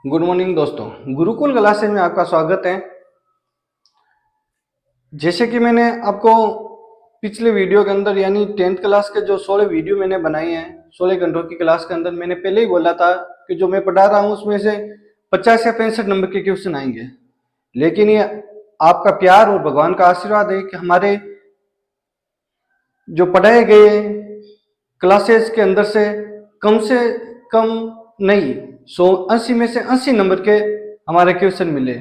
Good morning दोस्तों, Gurukul classes में आपका स्वागत है। जैसे कि मैंने आपको पिछले वीडियो के अंदर यानी 10th क्लास के जो 16 वीडियो मैंने बनाए हैं 16 घंटों की क्लास के अंदर, मैंने पहले ही बोला था कि जो मैं पढ़ा रहा हूं उसमें से 50 या 65 नंबर के क्वेश्चन आएंगे। लेकिन ये आपका प्यार और भगवान का आशीर्वाद है कि हमारे जो पढ़ाए गए क्लासेस के अंदर से कम नहीं 80 में से 80 नंबर के हमारे क्वेश्चन मिले।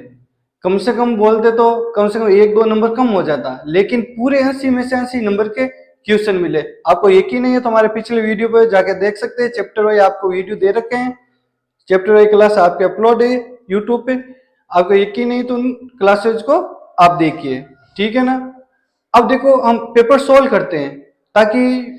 कम से कम बोलते तो कम से कम 1-2 नंबर कम हो जाता, लेकिन पूरे 80 में से 80 नंबर के क्वेश्चन मिले। आपको यकीन नहीं है तो हमारे पिछले वीडियो पर जाके देख सकते हैं। चैप्टर वाइज आपको वीडियो दे रखे हैं, चैप्टर वाइज क्लास आपके अपलोड है यूट्यूब पे। आपको यकीन नहीं तो उन क्लासेज को आप देखिए, ठीक है ना। अब देखो हम पेपर सोल्व करते हैं ताकि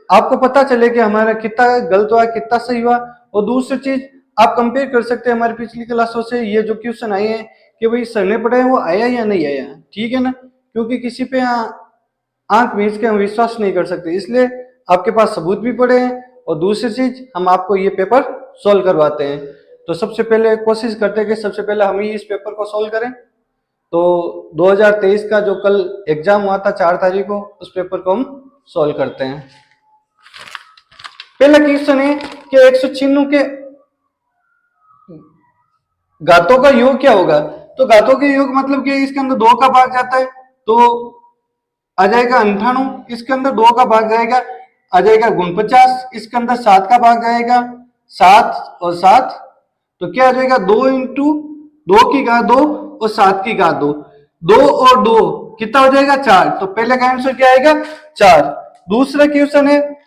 आपको पता चले कि हमारा कितना गलत हुआ कितना सही हुआ। और दूसरी चीज आप कंपेयर कर सकते हैं हमारी पिछली क्लासों से, ये जो क्वेश्चन आए हैं कि भाई सर ने पढ़ाया वो आया या नहीं आया, ठीक है ना। क्योंकि किसी पे आंख मीच के हम विश्वास नहीं कर सकते, इसलिए आपके पास सबूत भी पड़े हैं। और दूसरी चीज हम आपको ये पेपर सोल्व करवाते हैं। तो सबसे पहले कोशिश करते हैं कि सबसे पहले हम ही इस पेपर को सोल्व करें। तो 2023 का जो कल एग्जाम हुआ था 4 तारीख को, उस पेपर को हम सोल्व करते हैं। पहला क्वेश्चन है कि 196 के घातों का योग क्या होगा। तो घातों के योग मतलब कि इसके अंदर 2 का भाग जाता है तो आ जाएगा 98, इसके अंदर 2 का भाग जाएगा आ जाएगा 49, इसके अंदर 7 का भाग जाएगा 7 और 7, तो क्या आ जाएगा 2 इंटू 2 की घात 2 और 7 की घात 2, 2 और 2 कितना हो जाएगा 4। तो पहले का आंसर क्या आएगा 4। दूसरा क्वेश्चन है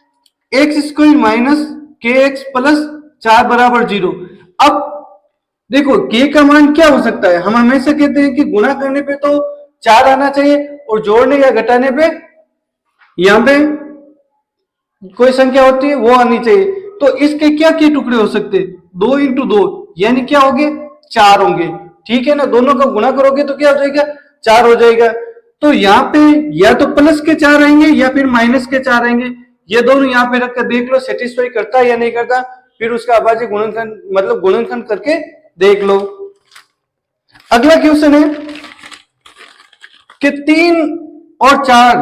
एक्स स्क्वायर माइनस के एक्स प्लस 4 बराबर 0। अब देखो के का मान क्या हो सकता है, हम हमेशा कहते हैं कि गुणा करने पे तो 4 आना चाहिए और जोड़ने या घटाने पे यहां पे कोई संख्या होती है वो आनी चाहिए। तो इसके क्या के टुकड़े हो सकते हैं, 2 इंटू 2 यानी क्या होंगे 4 होंगे, ठीक है ना। दोनों का गुणा करोगे तो क्या हो जाएगा 4 हो जाएगा। तो यहाँ पे या तो प्लस के 4 आएंगे या फिर माइनस के 4 आएंगे, ये दोनों यहाँ पे रखकर देख लो सेटिस्फाई करता है या नहीं करता। फिर उसका अभाज्य गुणनखंड मतलब गुणनखंड करके देख लो। अगला क्वेश्चन है कि 3 और 4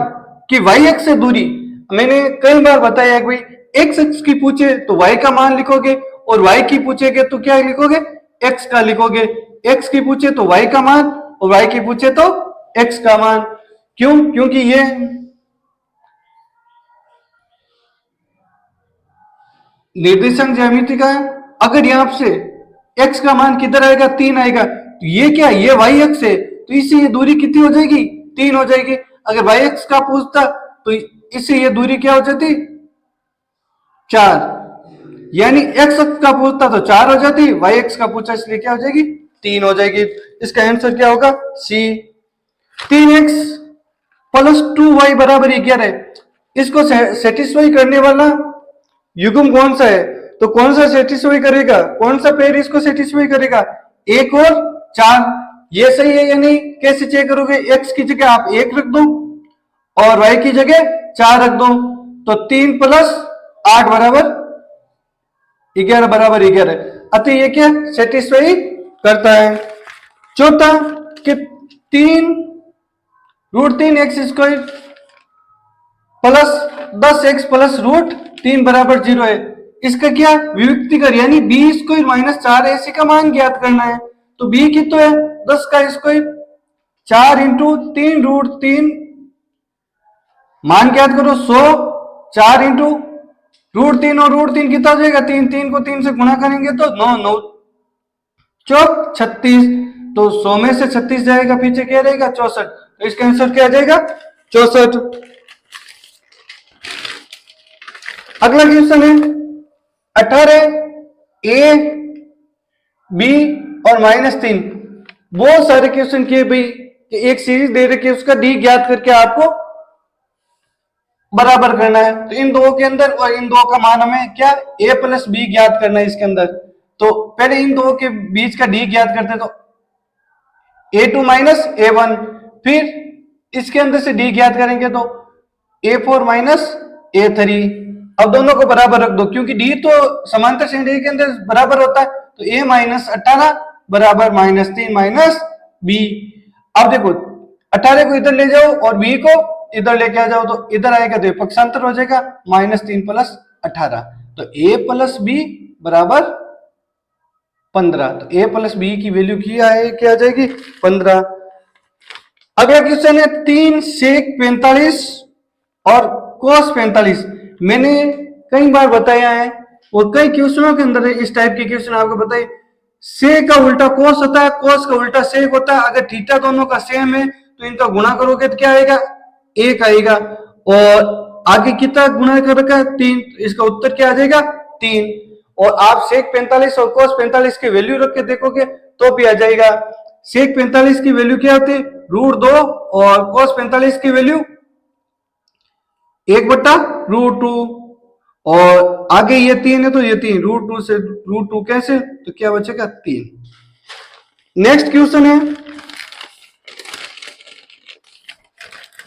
की वाई एक्स से दूरी। मैंने कई बार बताया कि भाई एक्स एक्स की पूछे तो वाई का मान लिखोगे और वाई की पूछेगे तो क्या लिखोगे एक्स का लिखोगे। एक्स की पूछे तो वाई का मान और वाई की पूछे तो एक्स का मान। क्यों? क्योंकि ये निर्देशांक ज्यामिति का है। अगर यहां से एक्स का मान किधर आएगा 3 आएगा, तो ये क्या ये वाई एक्स है तो इससे ये दूरी कितनी हो जाएगी 3 हो जाएगी। अगर वाई एक्स का पूछता तो इससे ये दूरी क्या हो जाती 4, यानी एक्स का पूछता तो 4 हो जाती, वाई एक्स का पूछा इसलिए क्या हो जाएगी 3 हो जाएगी। इसका आंसर क्या होगा सी। 3x प्लस 2y बराबर 11, इसको सेटिस्फाई करने वाला युग्म कौन सा है, तो कौन सा सेटिस्फाई करेगा, कौन सा पेयर इसको सेटिस्फाई करेगा 1 और 4। ये सही है या नहीं कैसे चेक करोगे, x की जगह आप 1 रख दो और y की जगह 4 रख दो, तो 3 प्लस 8 बराबर 11 बराबर 11, अतः ये क्या सेटिस्फाई करता है। चौथा कि 3√3 x square plus 10x plus √3 बराबर 0 है। इसका क्या विभक्ति कर यानी बी स्क्वायर माइनस 4ac का मान ज्ञात करना है। तो b कितना है 10 का स्क्वायर 4 इंटू 3√3 मान ज्ञात करो 100, 4 इंटू √3 और √3 कितना हो जाएगा 3, 3 को 3 से गुणा करेंगे तो 9, 9 चौक 36, तो 100 में से 36 जाएगा पीछे क्या रहेगा 64, तो इसका आंसर क्या आ जाएगा 64। अगला क्वेश्चन है 18 a b और -3। बहुत सारे क्वेश्चन किए भाई कि एक सीरीज दे रखी है उसका डी ज्ञात करके आपको बराबर करना है। तो इन दो के अंदर और इन दो का मान हमें क्या a प्लस बी ज्ञात करना है इसके अंदर। तो पहले इन दो के बीच का डी ज्ञात करते तो a2 माइनस a1, फिर इसके अंदर से डी ज्ञात करेंगे तो a4 माइनस a3। अब दोनों को बराबर रख दो, क्योंकि डी तो समांतर श्रेणी डी के अंदर बराबर होता है, तो a माइनस 18 बराबर -3 माइनस बी। अब देखो 18 को इधर ले जाओ और b को इधर लेके आ जाओ, तो इधर आएगा तो पक्षांतर हो जाएगा -3 प्लस 18, तो a प्लस बी बराबर 15। तो a प्लस बी की वैल्यू क्या आ जाएगी 15। अगला क्वेश्चन है 3 sec 45 और cos 45। मैंने कई बार बताया है और कई क्वेश्चनों के अंदर इस टाइप के क्वेश्चन आपको बताइए, सेक का उल्टा कोस होता है, कोस का उल्टा सेक होता है। अगर थीटा दोनों का सेम है तो इनका गुणा करोगे तो क्या आएगा 1 आएगा, और आगे कितना गुणा कर रखा है 3, इसका उत्तर क्या आ जाएगा 3। और आप सेक 45 और कोस 45 की वैल्यू रख के देखोगे तो भी आ जाएगा। सेक 45 की वैल्यू क्या होती है √2 और कोस 45 की वैल्यू 1/√2, और आगे ये 3 है तो ये 3, √2 से √2 कैसे, तो क्या बचेगा 3। नेक्स्ट क्वेश्चन है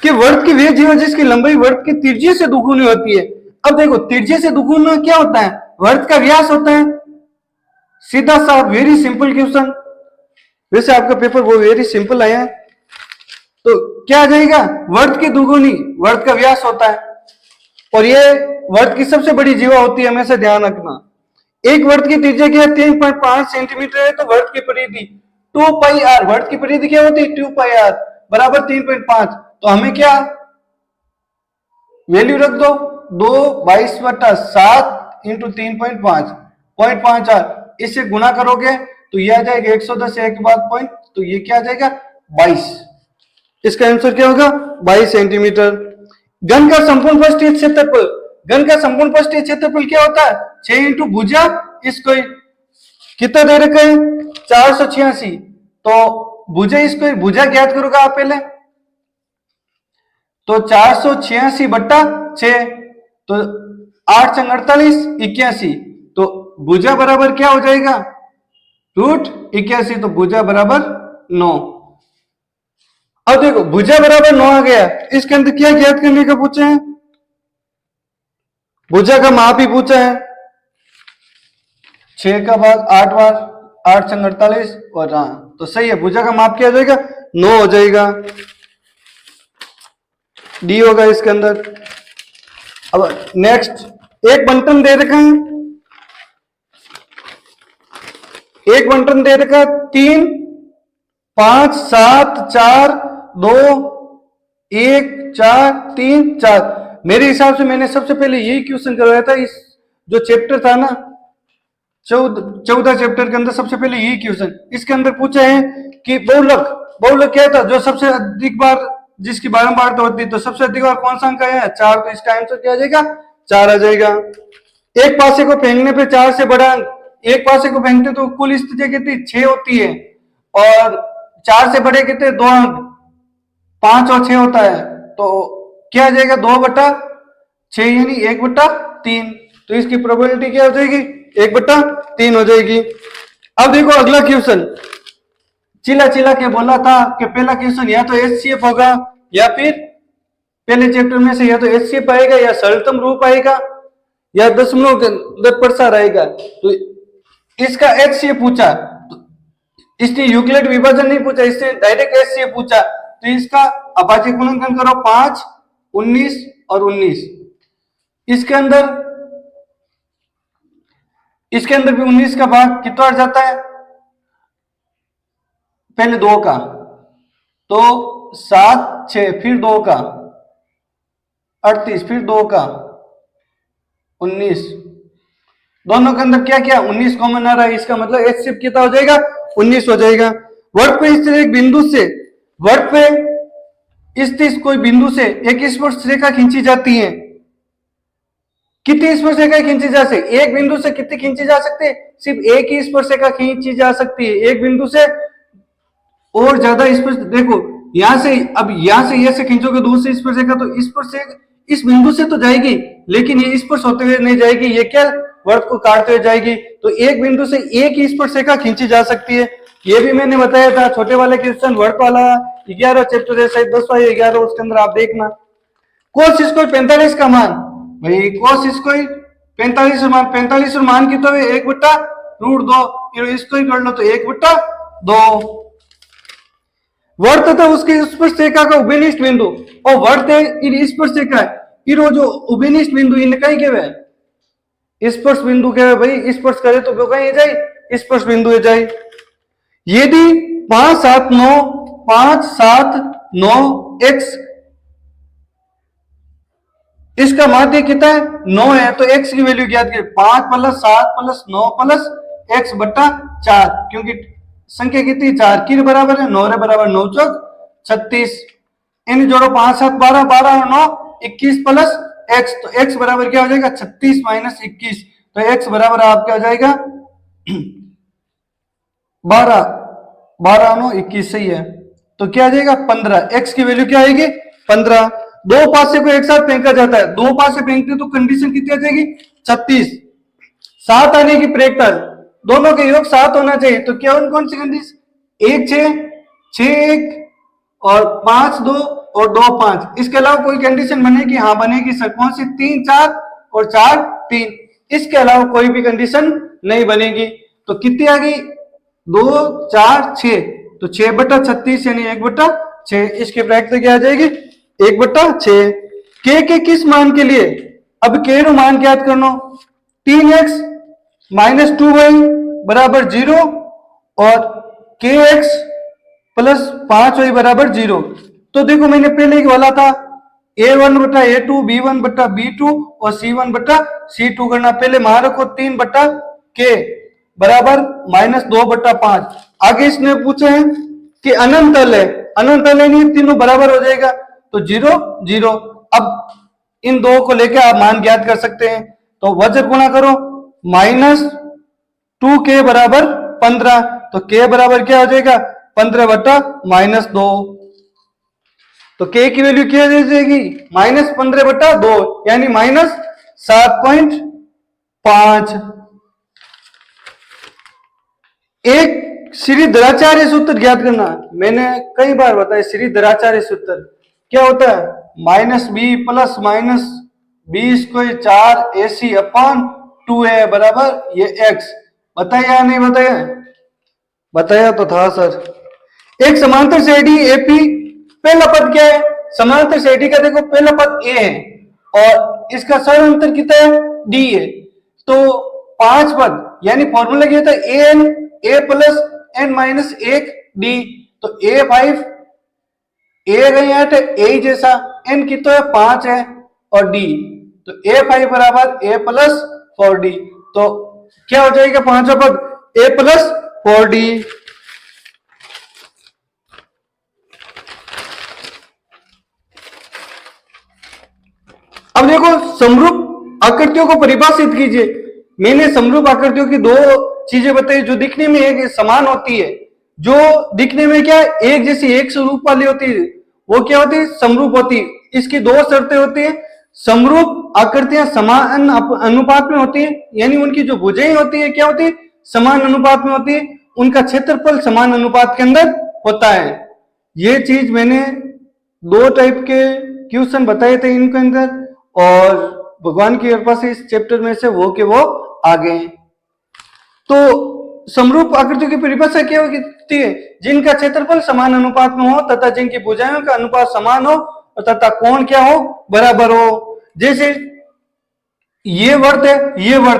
कि वृत्त की वे जीवा जिसकी लंबाई वृत्त की त्रिज्या से दुगुनी होती है। अब देखो त्रिज्या से दुगुना क्या होता है, वृत्त का व्यास होता है। सीधा सा वेरी सिंपल क्वेश्चन, वैसे आपका पेपर वो वेरी सिंपल आया है, तो क्या आ जाएगा वृत्त की दुगुनी वृत्त का व्यास होता है, और ये वृत्त की सबसे बड़ी जीवा होती है, हमेशा ध्यान रखना। एक वृत्त की त्रिज्या क्या है 3.5 सेंटीमीटर है, तो वृत्त की परिधि 2πr, वृत्त की परिधि क्या होती है 2πr बराबर 3.5, तो हमें क्या वैल्यू रख दो 2/22/7 इंटू 3.5 0.5r, इससे गुणा करोगे तो ये आ जाएगा 110 एक बात पॉइंट, तो ये क्या आ जाएगा 22। इसका आंसर क्या होगा 22 सेंटीमीटर। घन का संपूर्ण पृष्ठीय क्षेत्रफल, घन का संपूर्ण पृष्ठीय क्षेत्रफल क्या होता है 6 इंटू भुजा स्क्वायर, कितना दे रखा है 486, तो भुजा स्क्वायर भुजा ज्ञात करोगे आप पहले, तो 486/6, तो 8 × 48 81, तो भुजा बराबर क्या हो जाएगा √81, तो भुजा बराबर 9। अब देखो भुजा बराबर 9 आ गया, इसके अंदर क्या ज्ञात करने का पूछा है, भुजा का माप ही पूछा है, 6 का भाग 8 बार 8 × 48, और हाँ तो सही है, भुजा का माप क्या हो जाएगा 9 हो जाएगा, डी होगा इसके अंदर। अब नेक्स्ट एक बंटन दे रखा है, एक बंटन दे रखा 3 5 7 4 2 1 4 3 4। मेरे हिसाब से मैंने सबसे पहले यही क्वेश्चन करवाया था, इस जो चैप्टर था ना 14 चैप्टर के अंदर सबसे पहले यही क्वेश्चन इसके अंदर पूछा है कि बहुलक क्या था, जो सबसे अधिक बार जिसकी बारंबारता होती है, तो सबसे अधिक बार कौन सा अंक आया है 4, तो इसका आंसर क्या आ जाएगा 4 आ जाएगा। एक पासे को फेंकने पे 4 से बड़ा अंक, एक पासे को फेंकते तो कुल स्थिति कितनी 6 होती है, और 4 से बड़े कितने 2 अंक 5 और 6 होता है, तो क्या आ जाएगा 2/6 यानी 1/3, तो इसकी प्रोबेबिलिटी क्या हो जाएगी 1/3 हो जाएगी। अब देखो अगला क्वेश्चन, चिल्ला के बोला था कि पहला क्वेश्चन या तो HCF होगा, या फिर पहले चैप्टर में से या तो HCF आएगा या सरलतम रूप आएगा या दशमलव के अंदर प्रसार आएगा, तो इसका HCF पूछा, तो इसने यूक्लिड विभाजन नहीं पूछा, इसने डायरेक्ट HCF पूछा, तो इसका अभाज्य गुणनखंड करो 5 19 और 19, इसके अंदर भी 19 का भाग कितना जाता है पहले 2 का, तो 7 6 फिर 2 का 38 फिर 2 का 19, दोनों के अंदर क्या किया 19 कॉमन आ रहा है, इसका मतलब HCF कितना हो जाएगा 19 हो जाएगा। वर्ग पे स्थित एक बिंदु से, वर्ग पे स्थित कोई बिंदु से एक स्पर्श रेखा खींची जाती है, कितनी स्पर्श रेखा खींची जा सकती है, एक बिंदु से कितनी खींची जा सकती है, सिर्फ एक ही स्पर्श रेखा खींची जा सकती है, एक बिंदु से और ज्यादा स्पर्श, देखो यहां से, अब यहां से ऐसे खींचोगे दूसरी स्पर्श रेखा, तो स्पर्श इस बिंदु से तो जाएगी लेकिन ये स्पर्श होते हुए नहीं जाएगी, ये क्या वर्ग को काटते हुए जाएगी, तो एक बिंदु से एक ही स्पर्श रेखा खींची जा सकती है। ये भी मैंने बताया था छोटे वाले क्वेश्चन, वर्ग वाला 11 चैप्टर है शायद 10 या 11, उसके अंदर आप देखना। कोस स्क्वायर 45 का मान भाई cos स्क्वायर 45 और मान की तो 1/√2, इसको ही कर लो तो 1/2। वर्त था उसके स्पर्शरेखा का उभयनिष्ठ बिंदु और वर्त है इन स्पर्शरेखा है फिर वो जो उभयनिष्ठ बिंदु इनका ही क्या स्पर्श बिंदु क्या है भाई, स्पर्श करे तो वो कहीं जाए स्पर्श बिंदु है जाए। यदि 5 7 9 x इसका माध्य कितना है 9 है तो x की वैल्यू ज्ञात करें 5 + 7 + 9 + x/4 क्योंकि संख्या कितनी 4 की बराबर है 9 रे बराबर 9 चौक 36 इन जोड़ो 5 7 12 12 और 9 21 प्लस x तो x बराबर क्या हो जाएगा 36 - 21 तो x बराबर आपका हो जाएगा 12 12 9 21 सही है तो क्या आ जाएगा 15 x की वैल्यू क्या आएगी 15। दो पासे को एक साथ फेंका जाता है दो पासे फेंकते तो कंडीशन कितनी आ जाएगी 36 7 आने की प्रयोगता दोनों के योग 7 होना चाहिए तो क्या कौन सी कंडीशन 1 6 6 1 और 5 2 और 2 5 इसके अलावा कोई कंडीशन बनेगी हाँ बनेगी सर कौन सी 3 4 और 4 3 इसके अलावा कोई भी कंडीशन नहीं बनेगी तो कितनी आ गई 2 4 6 तो 6/36 यानी 1/6 इसके प्रैक्टिस क्या आ जाएगी 1/6 के किस मान के लिए अब के रो मान ज्ञात करना 3x - 2y = 0 और kx + 5y = 0 तो देखो मैंने पहले ही बोला था a1/a2 b1/b2 और c1/c2 करना पहले मान रखो 3/k बराबर -2/5 आगे इसने पूछा है कि अनंत तल है अनंत तल है नहीं तीनों बराबर हो जाएगा तो 0 0 अब इन दो को लेकर आप मान ज्ञात कर सकते हैं तो वज्र गुणा करो -2k बराबर 15 तो k बराबर क्या हो जाएगा 15/-2 तो k की वैल्यू क्या हो जाएगी -15/2 यानी -7.5। एक श्रीधराचार्य सूत्र ज्ञात करना मैंने कई बार बताया श्रीधराचार्य सूत्र क्या होता है -b + -b² 4 AC/2a बराबर ये x बताया या नहीं बताया बताया तो था सर। एक समांतर से AD AP पहला पद क्या है समांतर से AD का देखो पहला पद a है और इसका सर अंतर कितना है d है तो 5 पद यानी फॉर्मूला क्या था an a + n - 1 d तो a5 a गई 8 a जैसा n कितना है 5 है और d तो a5 बराबर a + 4d तो क्या हो जाएगा पांचवा पद a + 4d। अब देखो समरूप आकृतियों को परिभाषित कीजिए मैंने समरूप आकृतियों की दो चीजें बताई जो दिखने में एक समान होती है जो दिखने में क्या एक जैसी एक स्वरूप वाली होती है वो क्या होती है समरूप होती है। इसकी दो शर्तें होती है समरूप आकृतियां समान अनुपात में होती है यानी उनकी जो भुजाएं होती है क्या होती है समान अनुपात में होती है उनका क्षेत्रफल समान अनुपात के अंदर होता है। ये चीज मैंने दो टाइप के क्वेश्चन बताए थे इनके अंदर और भगवान की कृपा से इस चैप्टर में से वो के वो आ गए। तो समरूप आकृतियों की परिभाषा क्या होती है जिनका क्षेत्रफल समान अनुपात में हो तथा जिनकी भुजाओं का अनुपात समान हो तथा कोण क्या हो बराबर हो। जैसे ये वर्त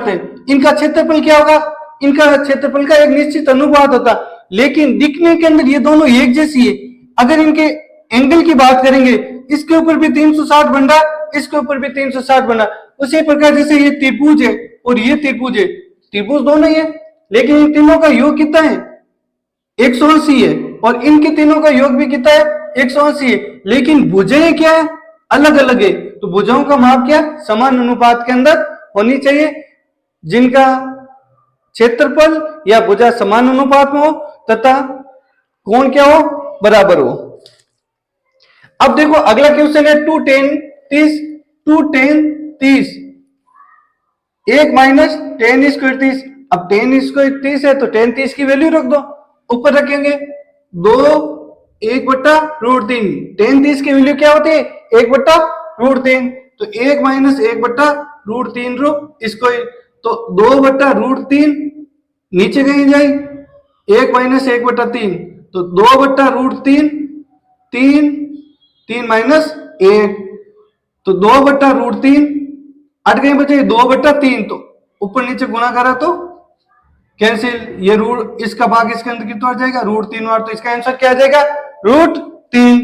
है इनका क्षेत्रफल क्या होगा इनका क्षेत्रफल का एक निश्चित अनुपात होता लेकिन दिखने के अंदर ये दोनों एक जैसी है। अगर इनके एंगल की बात करेंगे इसके ऊपर भी 360 बना इसके ऊपर भी 360 बना उसी प्रकार जैसे ये त्रिभुज है और ये त्रिभुज है त्रिभुज दोनों ही है लेकिन इन तीनों का योग कितना है 180 है और इनके तीनों का योग भी कितना है 180 है लेकिन भुजाएं क्या है अलग अलग है तो भुजाओं का माप क्या समान अनुपात के अंदर होनी चाहिए जिनका क्षेत्रफल या भुजा समान अनुपात में हो तथा कोण क्या हो बराबर हो। अब देखो अगला क्वेश्चन है 2 10 30 2 10 30 1 - 10 स्क्वायर 30 अब 10 स्क्वायर 30 है तो 10 30 की वैल्यू रख दो ऊपर रखेंगे 2 1/√3 10 30 की वैल्यू क्या होती है 1/√3 तो 1 माइनस 1/√3 रो स्क्वायर, तो 2/√3 नीचे कहीं जाए, 1 माइनस 1/3 तो 2/√3, 3 3 माइनस 1 तो 2/√3 अट गए बचे 2/3, तो ऊपर नीचे गुणा करा तो कैंसिल, ये रूट इसका भाग इसके अंदर कितना आ जाएगा √3 बार, तो इसका आंसर क्या आ जाएगा √3।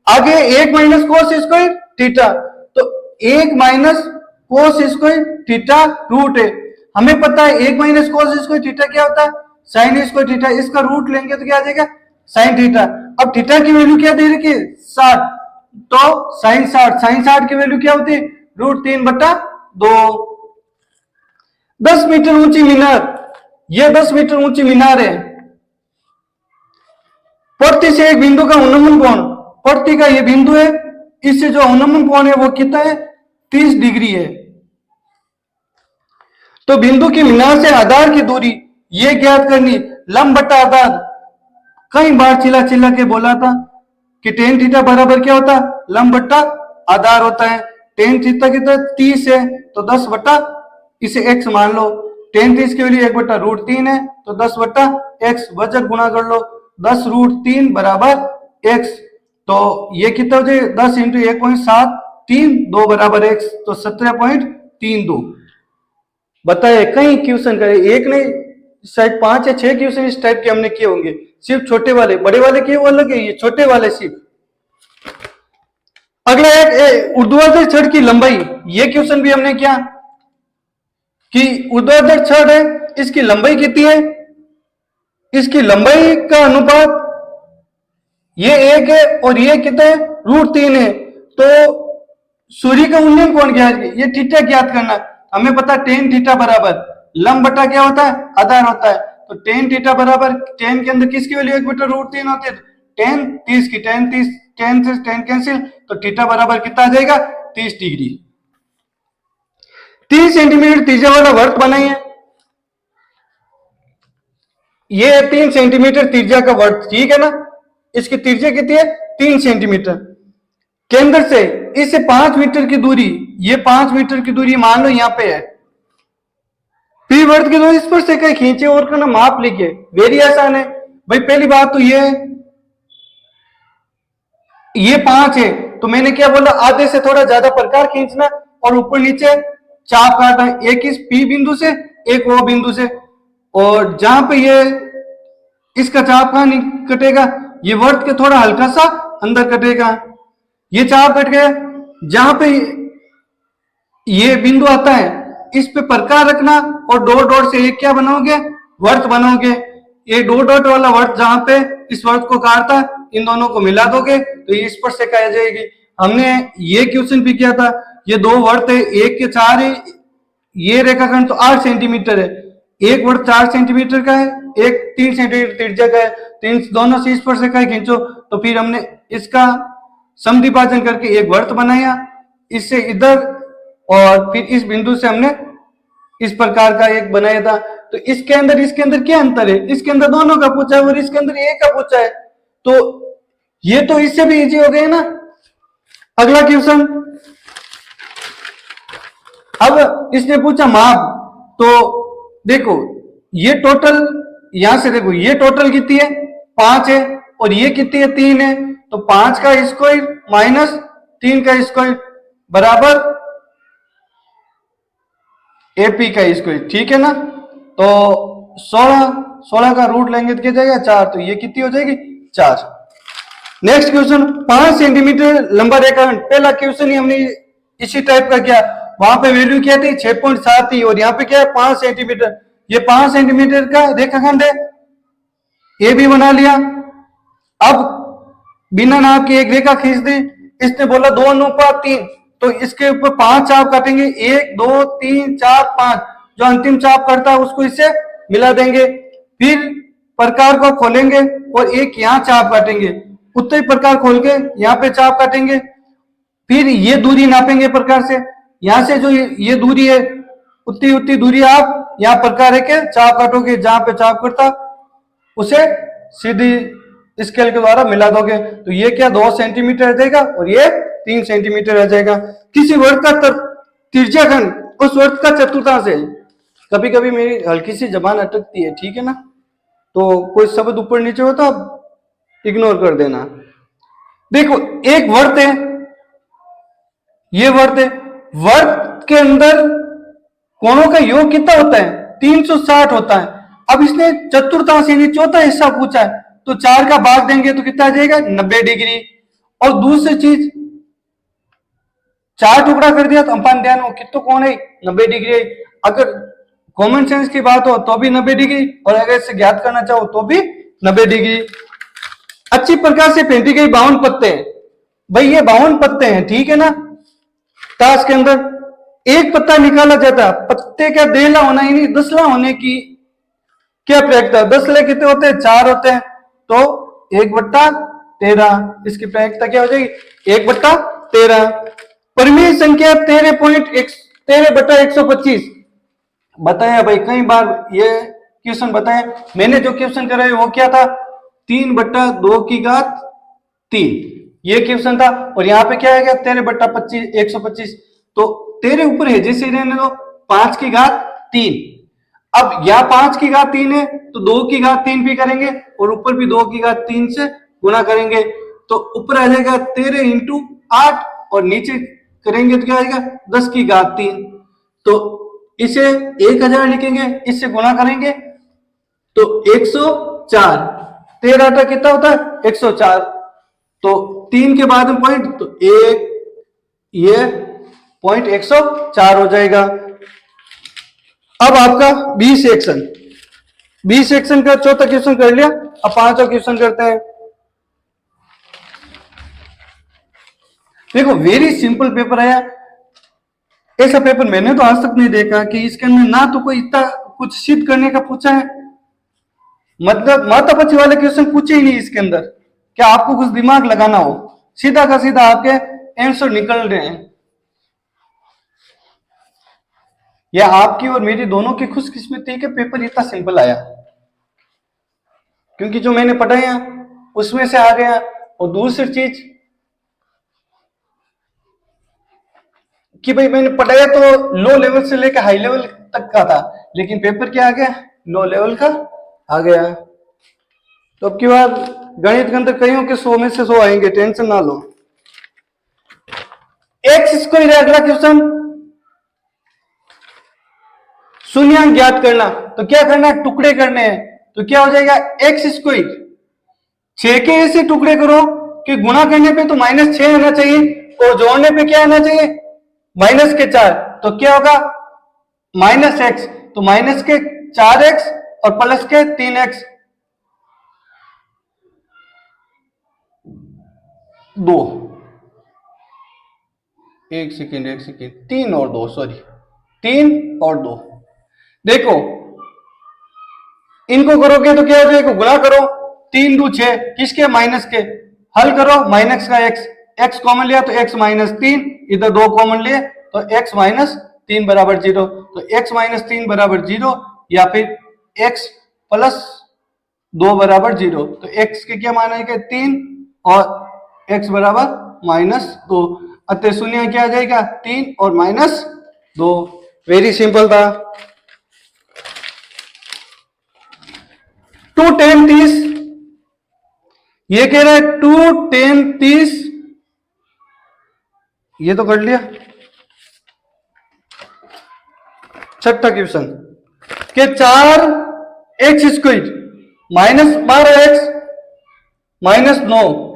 आगे 1 माइनस कोस स्क्वायर थीटा, तो 1 minus cos square theta root है, हमें पता है 1 माइनस कोस स्क्वायर थीटा क्या होता है साइन स्क्वायर थीटा, इसका रूट लेंगे तो क्या आ जाएगा साइन थीटा। अब थीटा की वैल्यू क्या दे रखी है 60, तो साइन 60 की वैल्यू क्या होती है √3/2। 10 मीटर ऊंची मीनार, ये 10 मीटर ऊंची मीनार है, पड़ती से एक बिंदु का उन्नमन कोण, पड़ती का ये बिंदु है, इससे जो उन्नमन कोण है वो कितना है 30 डिग्री है। तो बिंदु की मीनार से आधार की दूरी ये ज्ञात करनी, लंब बटा आधार, कई बार चिल्ला चिल्ला के बोला था कि टेन थीटा बराबर क्या होता है लंब बटा आधार होता है। टेन थीटा कितना 30 है, तो 10 बटा इसे x मान लो, टेन 30 की वैल्यू 1/√3 है, तो 10/x वजन गुणा कर लो, 10√3 बराबर x, तो ये कितना हो जाए 10 इंटू 1.73 2 बराबर x, तो 17.32। बताए कई क्वेश्चन करे, एक नहीं शायद 5 या 6 क्वेश्चन इस टाइप के हमने किए होंगे, सिर्फ छोटे वाले, बड़े वाले किए वो अलग है, ये छोटे वाले सिर्फ। अगला एक ऊर्ध्वाधर छड़ की लंबाई, ये क्वेश्चन भी हमने किया कि ऊर्ध्वाधर छड़ है, इसकी लंबाई कितनी है, इसकी लंबाई का अनुपात ये 1 है और ये कितना है √3 है, तो सूर्य का उन्नयन कोण क्या है, ये थीटा ज्ञात करना, हमें पता टेन थीटा बराबर लंब बटा क्या होता है आधार होता है, तो टेन थीटा बराबर टेन के अंदर किसकी वैल्यू 1/√3 होती है, टेन 30 की, टेन 30 टेन से टेन कैंसिल, तो थीटा बराबर कितना आ जाएगा 30 डिग्री। 30 सेंटीमीटर त्रिज्या वाला वर्त बनाइए, ये 3 सेंटीमीटर त्रिज्या का वर्त, ठीक है ना, इसकी त्रिज्या कितनी है 3 सेंटीमीटर, केंद्र से इससे 5 मीटर की दूरी, ये 5 मीटर की दूरी मान लो यहां पे है, पी वर्त की दूरी इस पर से कहीं खींचे और का ना माप लिखे, वेरी आसान है भाई। पहली बात तो ये 5 है, तो मैंने क्या बोला आधे से थोड़ा ज्यादा प्रकार खींचना और ऊपर नीचे चाप काटना, एक इस पी बिंदु से एक वो बिंदु से, और जहां पे ये इसका चाप कहां नहीं कटेगा, ये वर्त के थोड़ा हल्का सा अंदर कटेगा, ये चाप कट गया, जहां पे ये बिंदु आता है इस पे प्रकार रखना और डॉट डॉट से एक क्या बनाओगे वर्त बनाओगे, ये डॉट डॉट वाला वर्त जहां पे इस वर्त को काटता है इन दोनों को मिला दोगे तो ये स्पर्शरेखा आ जाएगी। हमने ये क्वेश्चन भी किया था, ये दो वर्त है, एक के 4 है, ये रेखाखंड तो 8 सेंटीमीटर है, एक वर्त 4 सेंटीमीटर का है, एक 3 सेंटीमीटर त्रिज्या का है, तो इन दोनों से स्पर्शरेखा खींचो, तो फिर हमने इसका समद्विभाजन करके एक वर्त बनाया, इससे इधर और फिर इस बिंदु से हमने इस प्रकार का एक बनाया था। तो इसके अंदर क्या अंतर है, इसके अंदर दोनों का पूछा है और इसके अंदर एक का पूछा है, तो ये तो इससे भी इजी हो गए ना। अगला क्वेश्चन, अब इसने पूछा माप, तो देखो ये टोटल यहां से देखो ये टोटल कितनी है 5 है और ये कितनी है 3 है, तो 5 का स्क्वायर माइनस 3 का स्क्वायर बराबर एपी का स्क्वायर, ठीक है ना। तो 16 का रूट लेंगे तो क्या जाएगा 4, तो ये कितनी हो जाएगी 4। नेक्स्ट क्वेश्चन, 5 सेंटीमीटर लंबा रेखाखंड, पहला क्वेश्चन ही हमने इसी टाइप का किया, वहां पे वैल्यू क्या थी 6.7 थी और यहाँ पे क्या है 5 सेंटीमीटर, ये 5 सेंटीमीटर का रेखाखंड है, ये भी बना लिया। अब बिना नाप की एक रेखा खींच दी, इसने बोला 2:3, तो इसके ऊपर 5 चाप काटेंगे, 1 2 3 4 5, जो अंतिम चाप करता है उसको इससे मिला देंगे, फिर प्रकार को खोलेंगे और एक यहाँ चाप काटेंगे, उत्तरी प्रकार खोल के यहाँ पे चाप काटेंगे, फिर ये दूरी नापेंगे प्रकार से, यहां से जो ये दूरी है उतनी दूरी आप यहाँ प्रकार है के चाप काटोगे, जहां पे चाप करता उसे सीधी स्केल के द्वारा मिला दोगे, तो ये क्या 2 सेंटीमीटर देगा और ये 3 सेंटीमीटर आ जाएगा। किसी वर्ग का त्रिज्याखंड उस वर्ग का चतुर्थांश है। कभी कभी मेरी हल्की सी जबान अटकती है, ठीक है ना, तो कोई शब्द ऊपर नीचे हो तो आप इग्नोर कर देना। देखो एक वर्ग है, ये वर्ग है, वर्ग के अंदर कोणों का योग कितना होता है? 360 होता है। अब इसने चतुर्थांश यानी चौथा हिस्सा पूछा है, तो 4 का भाग देंगे तो कितना आ जाएगा? 90 डिग्री। और दूसरी चीज 4 टुकड़ा कर दिया तो अपन ध्यान हो कितना कोण है? 90 डिग्री। अगर कॉमन सेंस की बात हो तो भी 90 डिग्री, और अगर इसे ज्ञात करना चाहो तो भी 90 डिग्री। अच्छी प्रकार से फेंटी गई 52 पत्ते हैं। भाई ये 52 पत्ते हैं, ठीक है ना। ताश के अंदर एक पत्ता निकाला जाता है, पत्ते का देला होना ही नहीं, दसला होने की क्या प्रायिकता? दसले कितने होते हैं? 4 होते हैं, तो 1/13। इसकी प्रायिकता क्या हो जाएगी? 1/13। परिमेय संख्या 13/125 बताया भाई, कई बार ये क्वेश्चन बताया। मैंने जो क्वेश्चन कराया वो क्या था? 3/2 ये क्वेश्चन था। और यहाँ पे क्या आएगा? 13/125। तो 13 ऊपर है जैसे रहने दो, 5/3। अब यहाँ 5/3 है तो 2/3 भी करेंगे और ऊपर भी 2/3 से गुणा करेंगे, तो ऊपर आ जाएगा 13 × 8 और नीचे करेंगे तो क्या आएगा? 10/3। तो इसे 1000 लिखेंगे, इससे गुणा करेंगे तो 104। 13 कितना होता है? 104। तो 3 के बाद में पॉइंट, तो एक ये पॉइंट 104 हो जाएगा। अब आपका बी सेक्शन का चौथा क्वेश्चन कर लिया। अब पांचवा क्वेश्चन करते हैं। देखो वेरी सिंपल पेपर आया। ऐसा पेपर मैंने तो आज तक नहीं देखा कि इसके अंदर ना तो कोई इतना कुछ सिद्ध करने का पूछा है, मतलब माता पची वाले क्वेश्चन पूछे ही नहीं इसके अंदर। क्या आपको कुछ दिमाग लगाना हो? सीधा का सीधा आपके आंसर निकल रहे हैं। या आपकी और मेरी दोनों की खुशकिस्मती के पेपर इतना सिंपल आया, क्योंकि जो मैंने पढ़ाया उसमें से आ गया। और दूसरी चीज कि भाई मैंने पढ़ाया तो लो लेवल से लेकर हाई लेवल तक का था, लेकिन पेपर क्या आ गया? लो लेवल का आ गया। तो अब की बार गणित के अंदर कईयों के 100 में से 100 आएंगे, टेंशन ना लो। x² अगला क्वेश्चन, शून्यांक ज्ञात करना। तो क्या करना है? टुकड़े करने हैं। तो क्या हो जाएगा? x²। 6 के ऐसे टुकड़े करो कि गुणा करने पे तो -6 आना चाहिए और जोड़ने पे क्या आना चाहिए? -4। तो क्या होगा? -x। तो -4x और +3x 2। एक सेकेंड 3 और 2, सॉरी 3 और 2। देखो इनको करोगे तो क्या हो जाएगा? गुणा करो, 3 × 6 किसके? माइनस के। हल करो, माइनस का x कॉमन लिया तो x -3, इधर 2 कॉमन लिए तो x -3 बराबर 0। तो x -3 बराबर 0 या फिर x + 2 बराबर 0। तो x के क्या मान आएगा? 3 और x बराबर -2। अतः शून्य क्या आ जाएगा? 3 और -2। वेरी सिंपल था। 2 10 30, ये कह रहा है 2 10 30, ये तो कर लिया। छठा क्वेश्चन के 4x² -12x -9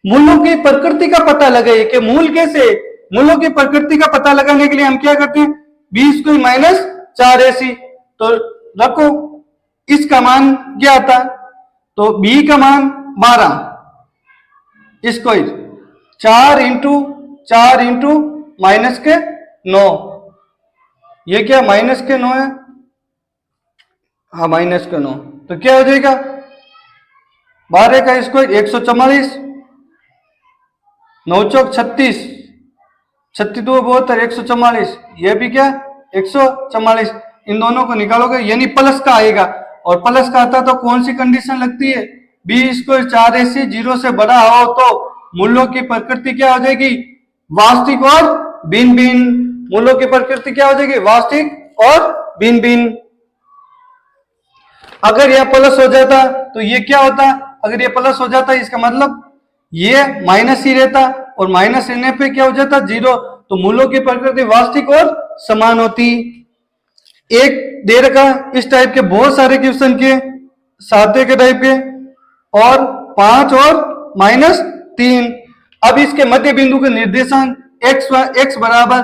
मूलों की प्रकृति का पता लगाइए। कि मूल कैसे? मूलों की प्रकृति का पता लगाने के लिए हम क्या करते हैं? b² -4ac। तो रखो इसका मान क्या आता? तो b का मान 12 स्क्वायर, 4 × 4 × -9। ये क्या? -9 है, हाँ -9। तो क्या हो जाएगा? 12 का स्क्वायर 144, 9 चौक 36, 36 72 144, ये भी क्या? 144। इन दोनों को निकालोगे यानी प्लस का आएगा, और प्लस का आता तो कौन सी कंडीशन लगती है? b² 4ac 0 से बड़ा हो तो मूलों की प्रकृति क्या हो जाएगी? वास्तविक और भिन्न भिन्न। मूलों की प्रकृति क्या हो जाएगी, वास्तविक और भिन्न भिन्न। अगर यह प्लस हो जाता तो ये क्या होता, अगर ये प्लस हो जाता इसका मतलब ये माइनस ही रहता, और माइनस रहने पे क्या हो जाता, जीरो। तो मूलों की प्रकृति वास्तविक और समान होती। एक दे रखा इस टाइप के बहुत सारे क्वेश्चन के, सातवें के टाइप के, और 5 और -3। अब इसके मध्य बिंदु के निर्देशांक x बराबर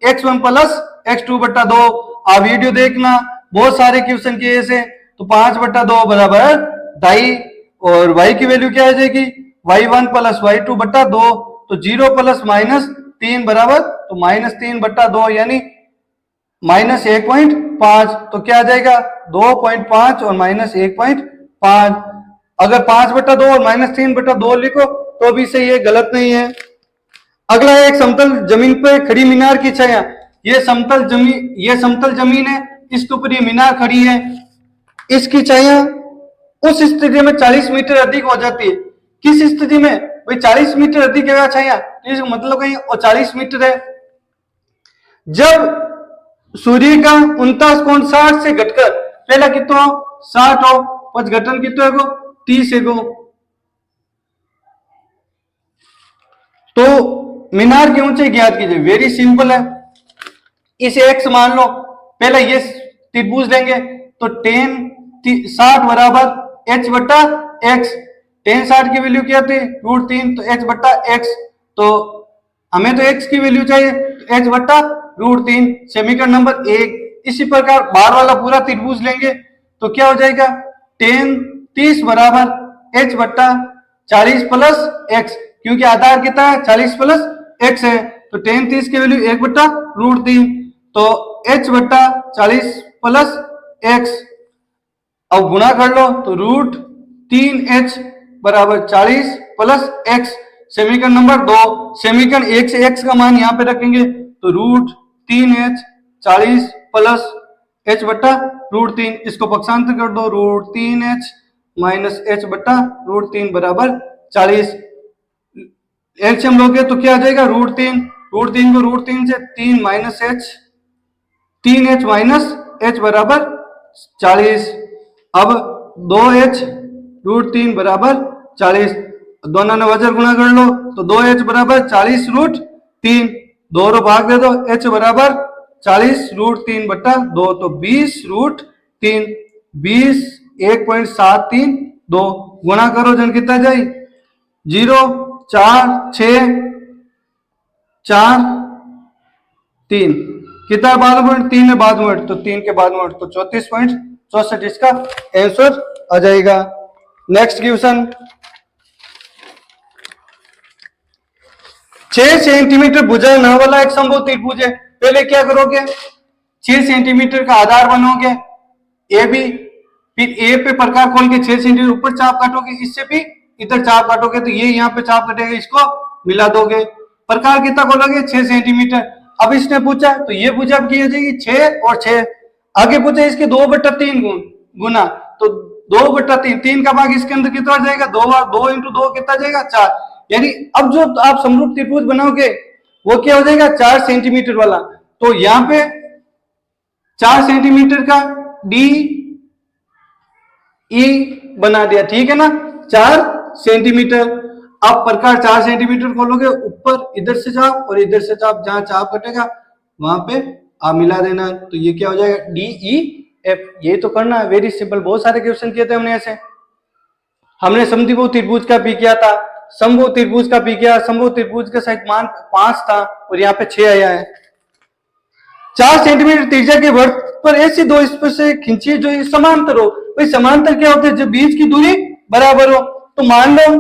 x1 प्लस x2 बट्टा 2। आप वीडियो देखना, बहुत सारे क्वेश्चन किए ऐसे। तो 5/2 बराबर 2.5, और y की वैल्यू क्या आ जाएगी, y1 प्लस y2 बट्टा 2। तो 0 प्लस -3 बराबर, तो -3/2 यानी -1.5। तो क्या आ जाएगा 2.5 और -1.5। अगर 5/2 और -3/2 लिखो तो भी सही है, गलत नहीं है। अगला है एक समतल जमीन पर खड़ी मीनार की छाया। ये समतल जमीन है, इसके ऊपर ये मीनार खड़ी है, इसकी छाया उस स्थिति में 40 मीटर अधिक हो जाती है। किस स्थिति में भाई, 40 मीटर अधिक है छाया, तो इसका मतलब कहीं 40 मीटर है। जब सूर्य का 49.60 से घटकर पहला कितना हो, 60 हो, पच घटन कितना है, 30 है। तो मीनार की ऊंचाई ज्ञात कीजिए। वेरी सिंपल है, इसे x मान लो। पहले ये त्रिभुज लेंगे तो tan 60 बराबर h बट्टा x। tan 60 की वैल्यू क्या थी, √3, तो h बट्टा x। तो हमें तो x की वैल्यू चाहिए, तो h बट्टा √3, समीकरण नंबर 1। इसी प्रकार बाहर वाला पूरा त्रिभुज लेंगे तो क्या हो जाएगा, tan 30 बराबर h बट्टा 40 प्लस x, क्योंकि आधार कितना है 40 प्लस x है। तो tan 30 की वैल्यू 1 बट्टा √3, तो h बट्टा 40 प्लस x। अब गुणा कर लो तो √3h बराबर 40 प्लस x। समीकरण नंबर 2, समीकरण 1 से x का मान यहाँ पे रखेंगे तो √3h 40 प्लस h बट्टा √3। इसको पक्षांतर कर दो, √3h माइनस h बट्टा √3 बराबर 40। एलसीएम लोगे तो क्या आ जाएगा, √3 को √3 से 3 minus h, 3h minus h बराबर 40। अब 2h √3 बराबर 40, दोनों ने वजन गुणा कर लो तो 2h बराबर 40 √3, 2 रो भाग दे दो, h बराबर 40 √3 बट्टा 2, तो 20 √3, 20 1.732 गुणा करो, जन कितना जाए 0 4 6 4 3, कितना बाद में 3 है बाद में, तो 3 के बाद में तो 34.64 इसका आंसर आ जाएगा। नेक्स्ट क्वेश्चन, 6 सेंटीमीटर भुजा न वाला एक समभुज त्रिभुज है। पहले क्या करोगे, 6 सेंटीमीटर का आधार बनोगे ए बी, फिर ए पे प्रकार खोल के 6 सेंटीमीटर ऊपर चाप काटोगे, इससे भी इधर चाप काटोगे तो ये यहाँ पे चाप कटेगा, इसको मिला दोगे। प्रकार कितना खोलोगे 6 सेंटीमीटर। अब इसने पूछा तो ये पूछा अब की हो जाएगी 6 और 6, आगे पूछा इसके 2/3 गुना, तो 2/3, 3 का भाग इसके अंदर कितना आ जाएगा, 2 इंटू 2 कितना जाएगा 4। यानी अब जो आप समरूप त्रिभुज बनाओगे वो क्या हो जाएगा 4 सेंटीमीटर वाला। तो यहाँ पे 4 सेंटीमीटर का डी ई बना दिया, ठीक है ना, 4 सेंटीमीटर। अब प्रकार 4 सेंटीमीटर खोलोगे, ऊपर इधर से चाप और इधर से चाप, जहां चाप कटेगा वहां पे आप मिला देना, तो ये क्या हो जाएगा डी ई एफ। ये तो करना है, वेरी सिंपल, बहुत सारे क्वेश्चन किए थे हमने ऐसे। हमने समद्विभुज त्रिभुज का भी किया था, समभुज त्रिभुज का भी किया। समभुज त्रिभुज का सहित मान 5 था और यहाँ पे 6 आया है। 4 सेंटीमीटर त्रिज्या के वृत्त पर ऐसी दो स्पर्श खींचिए जो समांतर हो। भाई समांतर क्या होते हैं, जब बीच की दूरी बराबर हो। तो मान लो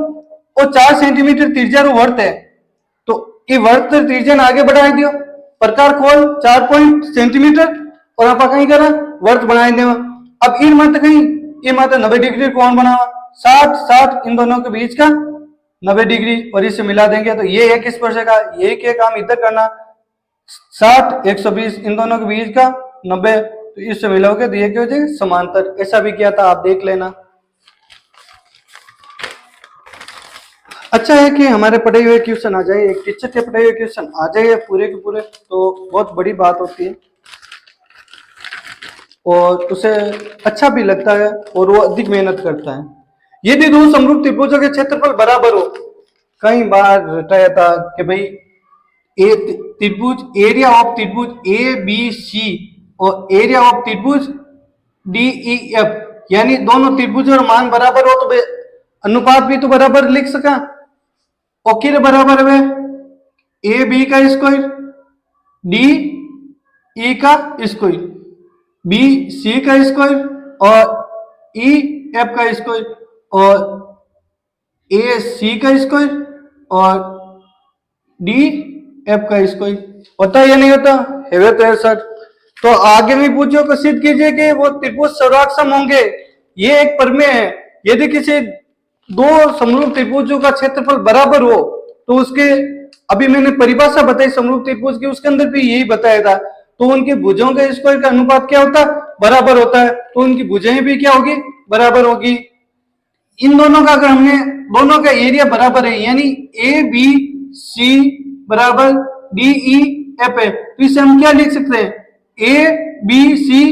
वो 4 सेंटीमीटर त्रिज्या वृत्त है, तो ये वृत्त त्रिज्या आगे बढ़ा दियो, प्रकार खोल 4 सेंटीमीटर और आप कहीं करा वृत्त बनाए दे। अब इन मत कहीं ये मात्र 90 डिग्री कोण बनावा, 60 इन दोनों के बीच का 90 डिग्री, और इसे मिला देंगे तो ये एक स्पर्श का, ये के काम इधर करना 60 120 इन दोनों के बीच का 90, तो इससे मिलाओगे तो ये क्या हो जाएगा समांतर। ऐसा भी किया था, आप देख लेना। अच्छा है कि हमारे पढ़े हुए क्वेश्चन आ जाए, एक टीचर के पढ़े हुए क्वेश्चन आ जाए पूरे के पूरे, तो बहुत बड़ी बात होती है और उसे अच्छा भी लगता है और वो अधिक मेहनत करता है। यदि दो समरूप त्रिभुजों के क्षेत्रफल बराबर हो, कई बार रटाया था कि भाई ए त्रिभुज एरिया ऑफ त्रिभुज ए बी सी और एरिया ऑफ त्रिभुज डी ई एफ, यानी दोनों त्रिभुज और मान बराबर हो तो अनुपात भी तो बराबर लिख सका। और किर बराबर है ए बी का स्क्वायर, डी ई का स्क्वायर, बी सी का स्क्वायर और ई एफ का स्क्वायर और ए सी का स्क्वायर और डी एफ का स्क्वायर। होता है या नहीं होता है? तो है सर। तो आगे भी पूछो को सिद्ध कीजिए कि वो त्रिभुज सर्वाक्षम होंगे। ये एक प्रमेय है। यदि किसी दो समरूप त्रिभुजों का क्षेत्रफल बराबर हो तो उसके, अभी मैंने परिभाषा बताई समरूप त्रिभुज की, उसके अंदर भी यही बताया था। तो उनकी भुजों के स्क्वायर का अनुपात क्या होता है? बराबर होता है। तो उनकी भुजें भी क्या होगी? बराबर होगी। इन दोनों का अगर हमने दोनों का एरिया बराबर है, यानी ए बी सी बराबर डी ई एफ है, तो इसे हम क्या लिख सकते हैं? A B C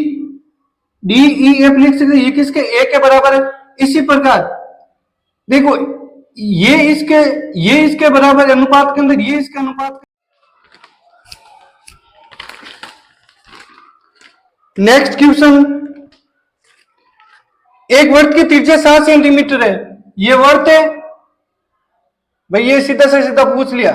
D E F लिख सकते हैं। ये किसके? ए के बराबर है। इसी प्रकार देखो ये इसके बराबर अनुपात के अंदर ये इसके अनुपात। नेक्स्ट क्वेश्चन, एक वर्ग की त्रिज्या 7 सेंटीमीटर है। ये वर्ग है भाई, ये सीधा से सीधा पूछ लिया,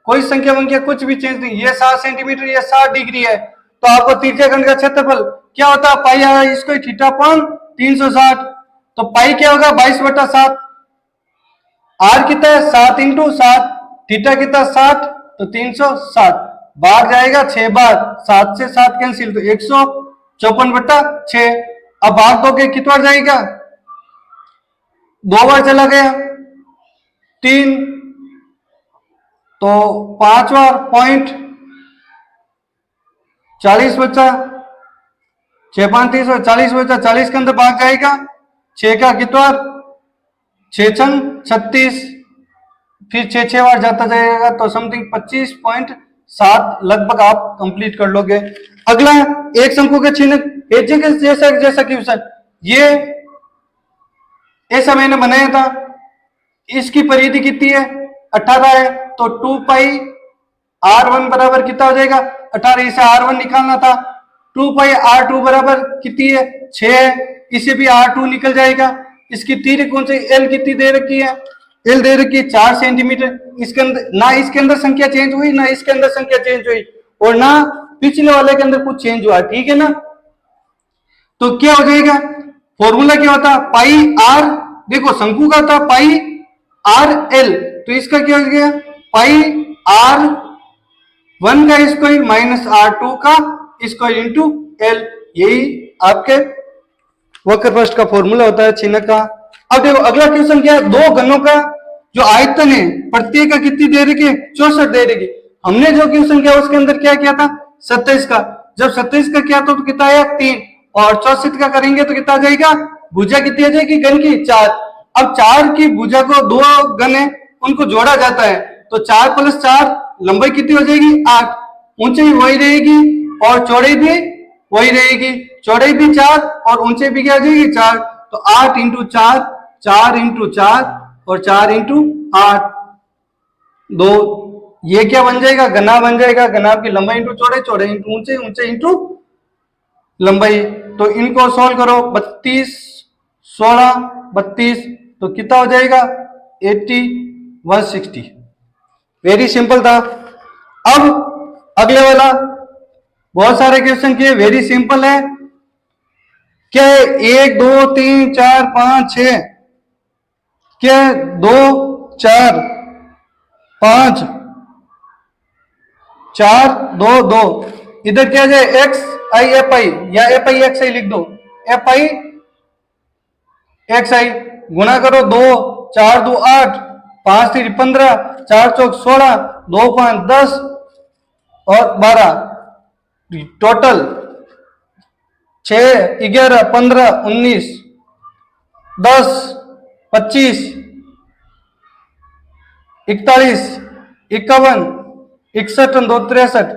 कोई संख्या वंख्या कुछ भी चेंज नहीं। ये 7 सेंटीमीटर, ये 60 डिग्री है, तो आपको त्रिज्याखंड का क्षेत्रफल क्या होता है? पाई आया इसको थीटा अपॉन 360। तो पाई क्या होगा? 22/7। आर कितना है? 7 इंटू 7। थीटा कितना? 60, तो 360 भाग जाएगा 6 बार, 7 से 7 कैंसिल, तो 154/6। अब भाग दो के कितना जाएगा? 2 बार चला गया 3, तो 5 बार 0.40 बचा, 6 5 30 40 बचा, 40 के अंदर भाग जाएगा 6 का कितना? 6 छंग 36, फिर 6 बार जाता जाएगा, तो समथिंग 25.7 लगभग आप कंप्लीट कर लोगे। अगला एक शंकु के चिन्ह जैसा जैसा क्वेश्चन, ये ऐसा मैंने बनाया था। इसकी परिधि कितनी है? 18 है, तो 2 पाई R1 बराबर कितना हो जाएगा? 18। इसे R1 निकालना था। 2 पाई R2 बराबर कितनी है? 6 है, इसे भी R2 निकल जाएगा। इसकी तीर्यक ऊंचाई L कितनी दे रखी है? L दे रखी है 4 सेंटीमीटर। इसके अंदर ना इसके अंदर संख्या चेंज हुई, ना इसके अंदर संख्या चेंज हुई, और ना पिछले वाले के अंदर कुछ चेंज हुआ, ठीक है ना? तो क्या हो जाएगा? फॉर्मूला क्या होता? पाई आर, देखो शंकु का था पाई आर एल, तो इसका क्या हो गया? पाई आर 1 का स्क्वायर माइनस R2 का स्क्वायर इंटू एल। यही आपके वक्रपृष्ठ का फॉर्मूला होता है चिन्ह का। अब देखो अगला क्वेश्चन क्या है? दो घनों का जो आयतन है प्रत्येक का कितनी दे रखी है? 64 दे रखी। हमने जो क्वेश्चन किया उसके अंदर क्या किया था? 27 का। जब 27 का किया तो कितना आया? 3, और 64 का करेंगे तो कितना आ जाएगा? भुजा कितनी आ जाएगी घन की? 4। अब 4 की भुजा को दो घन है उनको जोड़ा जाता है, तो 4 + 4 लंबाई कितनी हो जाएगी? 8। ऊंचाई वही रहेगी और चौड़ाई भी वही रहेगी। चौड़ाई भी 4 और ऊंचाई भी क्या हो जाएगी? 4। तो 8 × 4, 4 × 4 और 4 × 8, 2। ये क्या बन जाएगा? घना बन जाएगा। घना की लंबाई इंटू चौड़ाई, चौड़ाई इंटू ऊंचाई, ऊंचाई इंटू लंबाई। तो इनको सॉल्व करो, 32 16 32, तो कितना हो जाएगा? 80 160। वेरी सिंपल था। अब अगले वाला, बहुत सारे क्वेश्चन किए, वेरी सिंपल है। क्या है? 1 2 3 4 5 6, क्या है? 2 4 5 4 2 2। इधर क्या जाए? एक्स आई एफ आई, या एफ आई एक्स आई लिख दो। एफ आई एक्स आई गुणा करो, 2 4 2 8, 5 3 15, 4 4 16, 2 5 10 और 12, टोटल 6 11 15 19 10 25 41, 51, 61 और 2 63।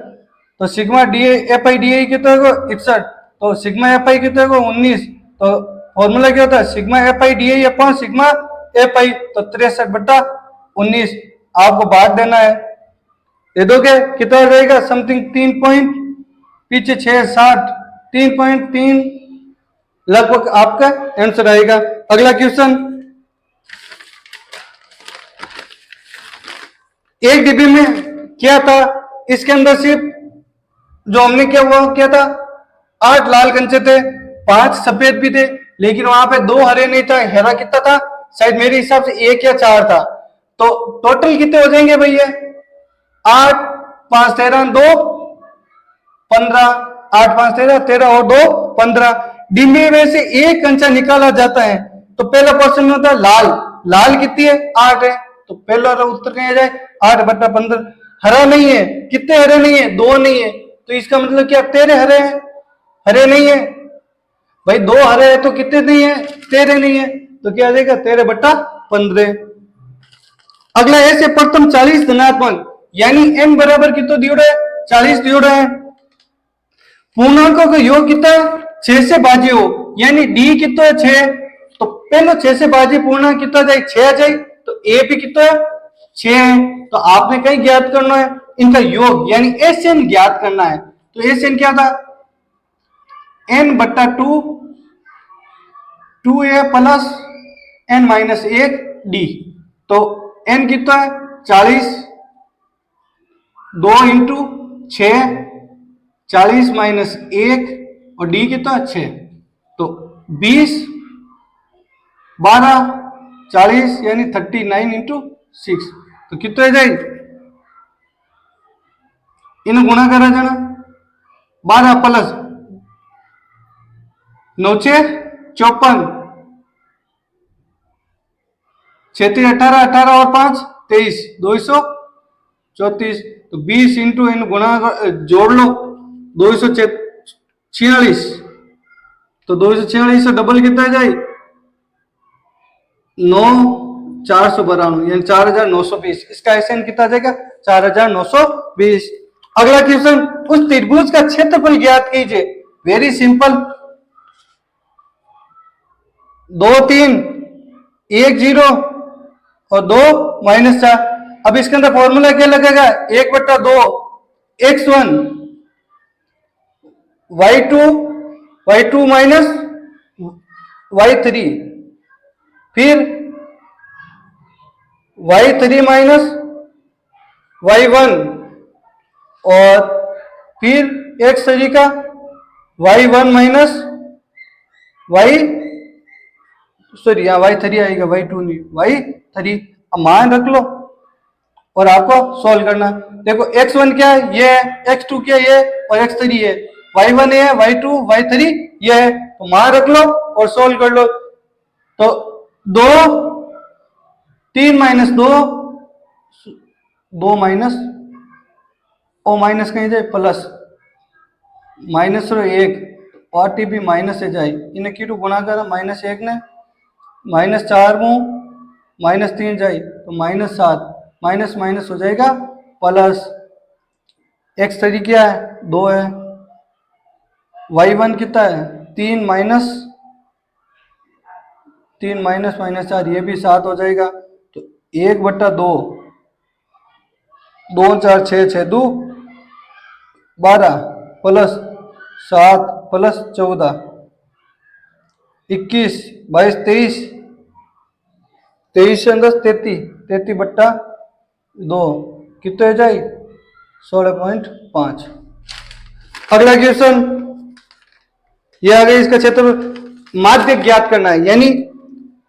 तो sigma D F I D I कितना होगा 61, तो सिग्मा एफ आई कितना होगा 19। तो फॉर्मूला क्या होता है sigma F I D I upon sigma F आई, तो 63/19 आपको बांट देना है। दे दोगे कितना हो जाएगा समथिंग 3 पॉइंट पीछे 6 60 3.3 लगभग आपका आंसर आएगा। अगला क्वेश्चन, एक डिब्बे में क्या था, इसके अंदर सिर्फ जो हमने क्या हुआ क्या था 8 लाल कंचे थे, 5 सफेद भी थे, लेकिन वहां पे 2 हरे नहीं था। हरा कितना था शायद मेरे हिसाब से 1 या 4 था। तो टोटल कितने हो जाएंगे भैया 8 5 13 2 15, 8 5 13 13 और 2 15। डिब्बे में से एक कंचा निकाला जाता है, तो पहला क्वेश्चन में होता है लाल, लाल कितनी है 8 है, तो पहला उत्तर कहीं जाए 8/15। हरा नहीं है, कितने हरे नहीं है 2 नहीं है, तो इसका मतलब क्या 13 हरे हैं, हरे नहीं है भाई 2 हरे है तो कितने नहीं है 13 नहीं है, तो क्या आ जाएगा 13/15। अगला ऐसे प्रथम 40 धनात्मक यानी n बराबर कितना दिया है 40 दिया है। पूर्णांकों का योग कितना है 6 से भाज्य हो, यानी d कितना है 6, तो पहले 6 से भाज्य पूर्णांक कितना जाए 6 आ जाए, तो a भी कितना है 6 है। तो आपने कहीं ज्ञात करना है इनका योग यानी SN ज्ञात करना है। तो SN क्या था n/2 2a plus n-1 d, तो n कितना है 40, 2 इंटू 6 40 माइनस 1 और d कितना 6, तो 20 12 40 यानी 39 इंटू 6, तो कितना जाए इन गुणा करा जाना 12 प्लस 9 54 36 18 18 और 5 23 234, तो 20 इंटू इन गुणा जोड़ लो 246, तो 246 से डबल कितना जाए 9 492 यानी 4920, इसका SN कितना जाएगा 4920। अगला क्वेश्चन, उस त्रिभुज का क्षेत्रफल ज्ञात कीजिए। वेरी सिंपल, 2 3 1 0 और 2 -4। अब इसके अंदर फॉर्मूला क्या लगेगा 1/2 x1 y2 माइनस y3, फिर y3 माइनस y1 और फिर x तरीका y1 माइनस सॉरी यहाँ y3 आएगा y2 नहीं y3। अब मान रख लो और आपको सॉल्व करना। देखो x1 क्या है ये है, x2 क्या है ये, और x3 है, y1 है y2 y3 ये है, तो मान रख लो और सॉल्व कर लो। तो 2 3 माइनस 2 2 माइनस ओ माइनस कहीं जाए प्लस माइनस 1 पार्टी भी माइनस से जाए, इन्हें क्यों गुणा करा -1 ने -4 -3 जाए तो -7 माइनस माइनस हो जाएगा प्लस x थ्री क्या है 2 है, y1 कितना है 3 माइनस -4 ये भी 7 हो जाएगा। तो 1/2 2 4 6 6 2 12 प्लस 7 प्लस 14 21 22 23 23 अंदर 33/2 कितने हो जाए 16.5। अगला क्वेश्चन ये आ गया, इसका क्षेत्र माध्य ज्ञात करना है, यानी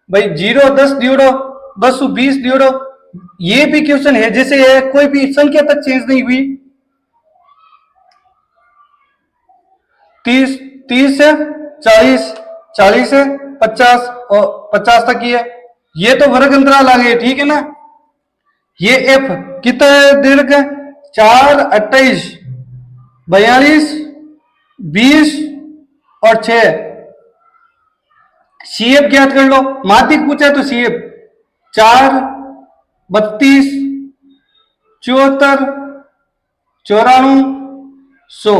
भाई 0 10 दियोड़ो 10 20 दियोड़ो, ये भी क्वेश्चन है जैसे है कोई भी संख्या तक चेंज नहीं हुई, 30 से 40 40 से 50 और 50 तक ही है, ये तो वर्ग अंतराल आ गए ठीक है ना। ये f कितना है दीर्घ 4 28 42 20 और 6, CF ज्ञात कर लो, माध्यिक पूछा तो CF 4 32 74, 94, 100।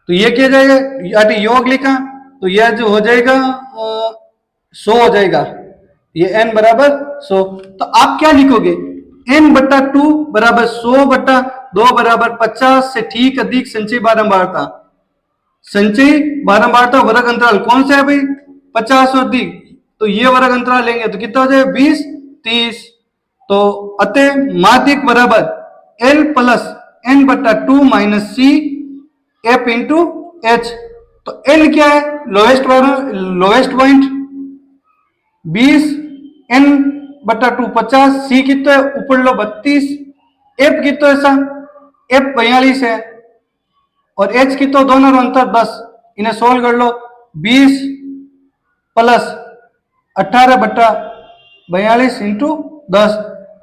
तो ये क्या जाएगा, यानी योग लिखा तो यह जो हो जाएगा 100 हो जाएगा, ये n बराबर 100। तो आप क्या लिखोगे, n बट्टा 2 बराबर 100 बट्टा 2 बराबर 50 से ठीक अधिक संचयी बारंबारता। संचयी बारंबारता वर्ग अंतराल कौन सा है भाई, 50 और अधिक, तो ये वर्ग अंतराल लेंगे तो कितना हो जाएगा 20, 30। तो अतः माध्यक बराबर L प्लस n बट्टा 2 minus C F into H. तो L क्या है, लोएस्ट पॉइंट 20, n बट्टा 2 50, सी कितना है ऊपर लो 32, एफ कितना ऐसा एफ 42 है और एच कितना दोनों अंतर 10, इन्हें सोल्व कर लो। 20 प्लस 18 बट्टा 42 इंटू 10।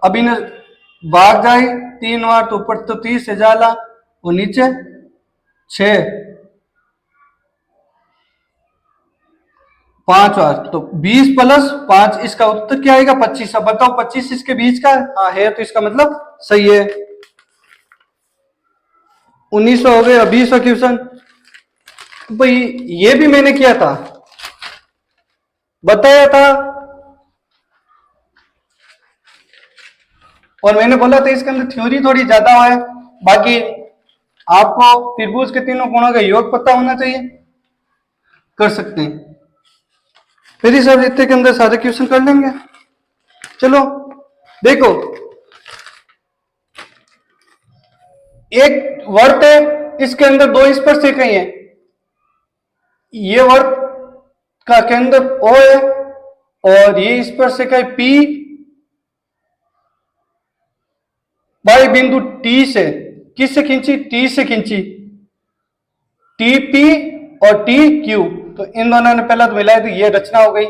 अब इन्हें भाग जाए 3 बार तो ऊपर तो 30 है जाला और नीचे 6, 5 बार तो 20 प्लस 5, इसका उत्तर क्या आएगा 25। अब बताओ 25 इसके बीच का हाँ है, तो इसका मतलब सही है। 1900 हो गए। 20 क्वेश्चन भाई ये भी मैंने किया था, बताया था और मैंने बोला था इसके अंदर थ्योरी थोड़ी ज्यादा है, बाकी आपको त्रिभुज के तीनों कोणों का योग पता होना चाहिए, कर सकते हैं। फिर इस हफ्ते के अंदर सारे क्वेश्चन कर लेंगे। चलो देखो, एक वर्त है, इसके अंदर दो स्पर्शरेखाएं हैं, ये वर्त का केंद्र O है और ये स्पर्शरेखा P बाई बिंदु T से, किससे खींची, T से खींची, TP और TQ। तो इन दोनों ने पहला तो मिलाया तो ये रचना हो गई,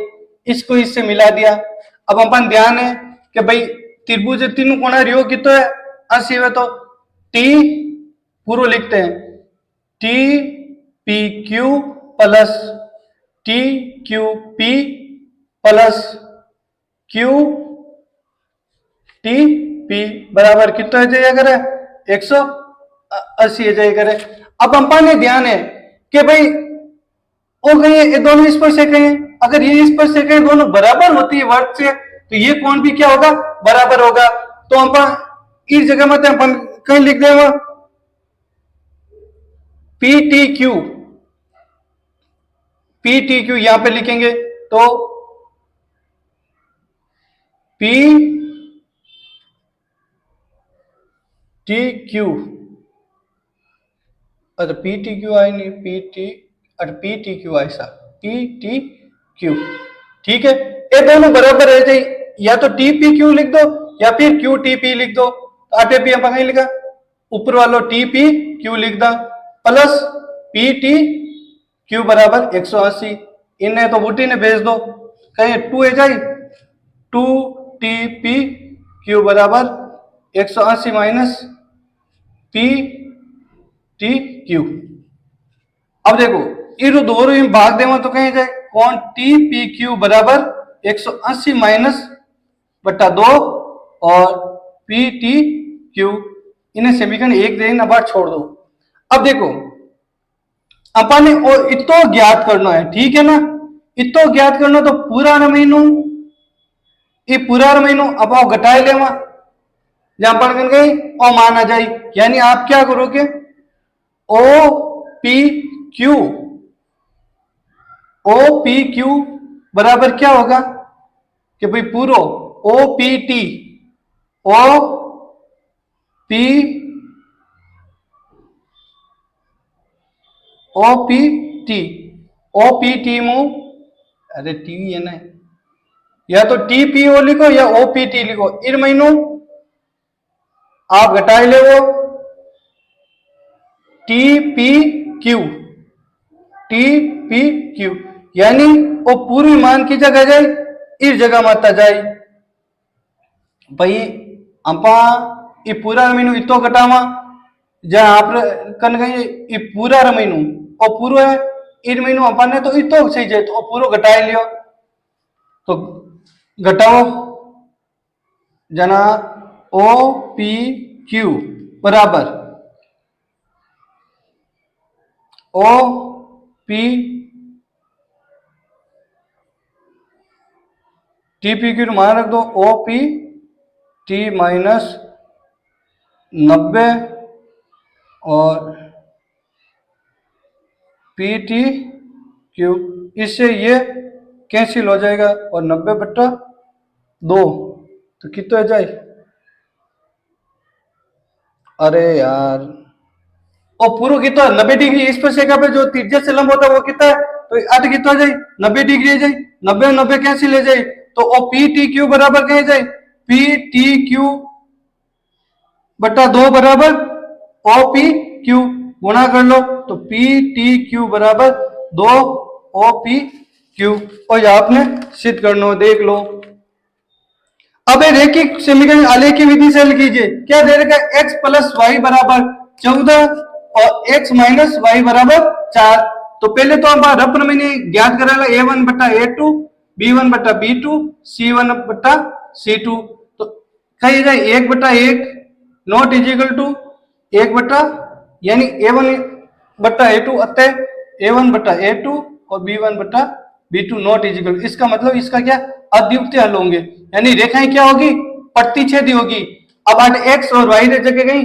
इसको इससे मिला दिया। अब अपन ध्यान है कि भाई त्रिभुज तीनों कोणा योग कितना है 80 है, तो T पूर्व लिखते हैं TPQ plus TQP plus QTP बराबर कितना जाएगा करे 180 जाएगा करे। अब अपन ने ध्यान है कि भाई वो कहीं ये दोनों स्पर्शरेखाएं हैं, अगर ये स्पर्शरेखाएं दोनों बराबर होती है वर्त से तो ये कोण भी क्या होगा बराबर होगा। तो अपन इस जगह में अपन कहीं लिख देंगे PTQ, PTQ यहां पे लिखेंगे तो PTQ, अच्छा PTQ आई नहीं PTQ ऐसा PTQ, ठीक है। ये दोनों बराबर है जाए, या तो TPQ लिख दो या फिर QTP लिख दो। आटे भी हम लिखा ऊपर वालों TPQ लिख दा प्लस PTQ बराबर 180, इन्हें तो बूटी ने भेज दो, कहीं 2 है जाए 2TPQ बराबर 180 माइनस PTQ। अब देखो इधर दोनों में भाग देवा तो कहीं जाए कौन TPQ बराबर 180 माइनस बट्टा 2 और PTQ, इन्हें समीकरण एक देना बार छोड़ दो। अब देखो अपन ने इतो ज्ञात करना है, ठीक है ना, इतो ज्ञात करना तो पूरा महीनों ये पूरा महीनों अब आओ घटाए ले जहां पर गई और माना जाए, यानी आप क्या करोगे OPQ बराबर क्या होगा कि भाई पूरा OPT OPT में अरे टी है ना, या तो TPO लिखो या OPT लिखो, इन महीनों आप घटाए ले वो TPQ, यानी वो पूरी मान की जगह जाए इस जगह माता जाए भाई अपा ये पूरा महीनू इतो घटावा जहां आप कन गए ये पूरा महीनू और पूरा है इन महीनू अपन ने तो इतो सही जाए तो पूरा घटाए लियो, तो घटाओ जना ओ पी क्यू बराबर O P T P Q मान रख दो ओ पी टी माइनस 90 और पी टी क्यू, इससे ये कैंसिल हो जाएगा और 90/2 तो कितना जाए, अरे यार और पूरा कितना 90 डिग्री इस पर सेका पे जो त्रिज्या से लंब होता है वो कितना है, तो 8 कितना जाए 90 डिग्री है जाए, 90 कैंसिल ले जाए तो ओ पी टी क्यू बराबर कहे जाए पी टी क्यू बटा 2 बराबर ओ पी क्यू, गुणा कर लो तो पी टी क्यू बराबर 2 ओ पी क्यू, और ये आपने सिद्ध करना देख लो। अब रेखिक समीकरण आलेखी विधि से हल कीजिए। क्या दे रखा है, x प्लस वाई बराबर 14 और x माइनस वाई बराबर 4। तो पहले तो हम रफ मैंने ज्ञात करा a1 बटा a2, b1 बटा b2, c1 बटा c2। तो कही जाए 1 बटा 1 नॉट इज इक्वल टू 1 बटा यानी a1 बटा a2 अतः a1 बटा a2 और b1 बटा b2 नॉट इज इक्वल। इसका मतलब इसका क्या अद्वितीय हल होंगे, यानी रेखाएं क्या होगी प्रतिच्छेदी होगी। अब आठ x और y जगह गई,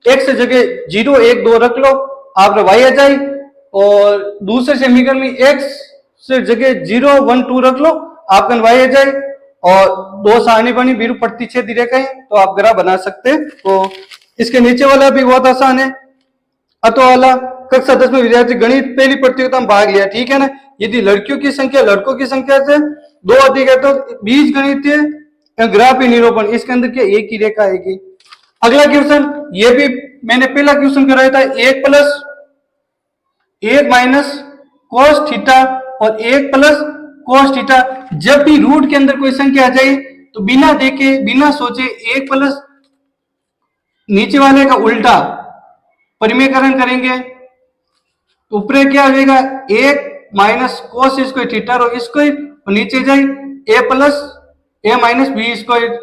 x जगह 0 1 2 रख लो आप y आ जाए, और दूसरे समीकरण में x से जगह 0 1 2 रख लो आपका y आ जाए, और दो सारणी बनी बिरु प्रतिच्छेदी रेखाएं तो आप ग्राफ बना सकते हैं। तो इसके नीचे वाला भी बहुत आसान है, अतो वाला कक्षा 10 में विद्यार्थी गणित पहली प्रतियोगिता में भाग लिया, ठीक है ना। यदि लड़कियों की संख्या लड़कों की संख्या से 2 अधिक है तो बीज गणितीय ग्राफी निरूपण, इसके अंदर क्या एक ही रेखा आएगी। अगला क्वेश्चन ये भी मैंने पहला क्वेश्चन कराया था, 1 प्लस 1 माइनस कोस थीटा और 1 प्लस कोस थीटा। जब भी रूट के अंदर कोई संख्या आ जाए तो बिना देखे बिना सोचे 1 प्लस नीचे वाले का उल्टा परिमेयकरण करेंगे तो ऊपर क्या आ जाएगा 1 माइनस कोस स्क्वायर थीटा और स्क्वायर, और नीचे जाए a plus a minus B square,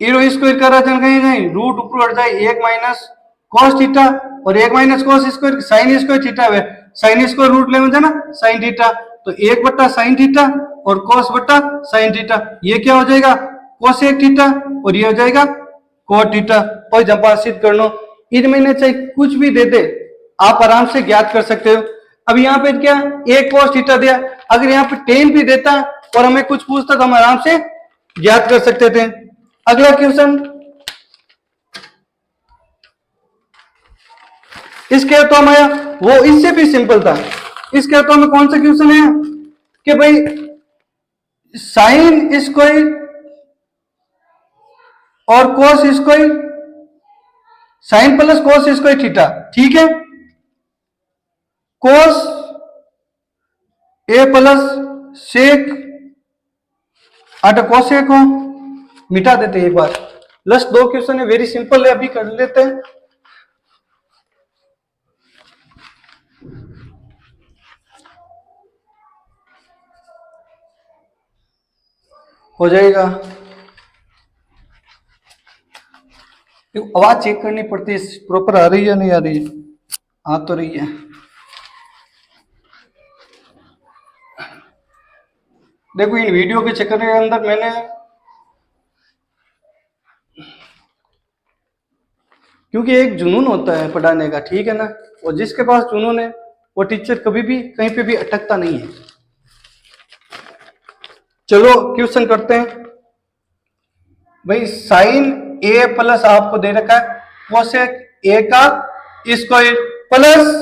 इरो स्क्वायर का रचन कहीं जाए रूट ऊपर हट जाए 1 माइनस कोस थीटा और 1 minus cos square sine square theta है, साइन स्क्वायर रूट ले जाना साइन थीटा, तो 1 बट्टा साइन थीटा और कोस बट्टा साइन थीटा, ये क्या हो जाएगा कोसेक थीटा और ये हो जाएगा कोट थीटा। और जब सिद्ध कर लो इनमें ने चाहे कुछ भी दे दे आप आराम से ज्ञात कर सकते हो। अब यहाँ पे क्या एक कोस थीटा दिया, अगर यहाँ पे टेन भी देता और हमें कुछ पूछता तो हम आराम से ज्ञात कर सकते थे। अगला क्वेश्चन इसके अर्थों में वो इससे भी सिंपल था। इसके अर्थों में कौन सा क्वेश्चन है कि भाई साइन स्क्वायर और cos square, sine plus cos square theta, ठीक है, कोस ए प्लस सेक कोसेक को मिटा देते हैं एक बार। लास्ट 2 क्वेश्चन है वेरी सिंपल है, अभी कर लेते हैं। हो जाएगा, आवाज चेक करनी पड़ती है प्रॉपर आ रही है नहीं आ रही है, आ तो रही है। देखो इन वीडियो के चक्कर के अंदर मैंने क्योंकि एक जुनून होता है पढ़ाने का, ठीक है ना, और जिसके पास जुनून है वो टीचर कभी भी कहीं पे भी अटकता नहीं है। चलो क्वेश्चन करते हैं भाई, साइन ए प्लस आपको दे रखा है कोसेक ए का square plus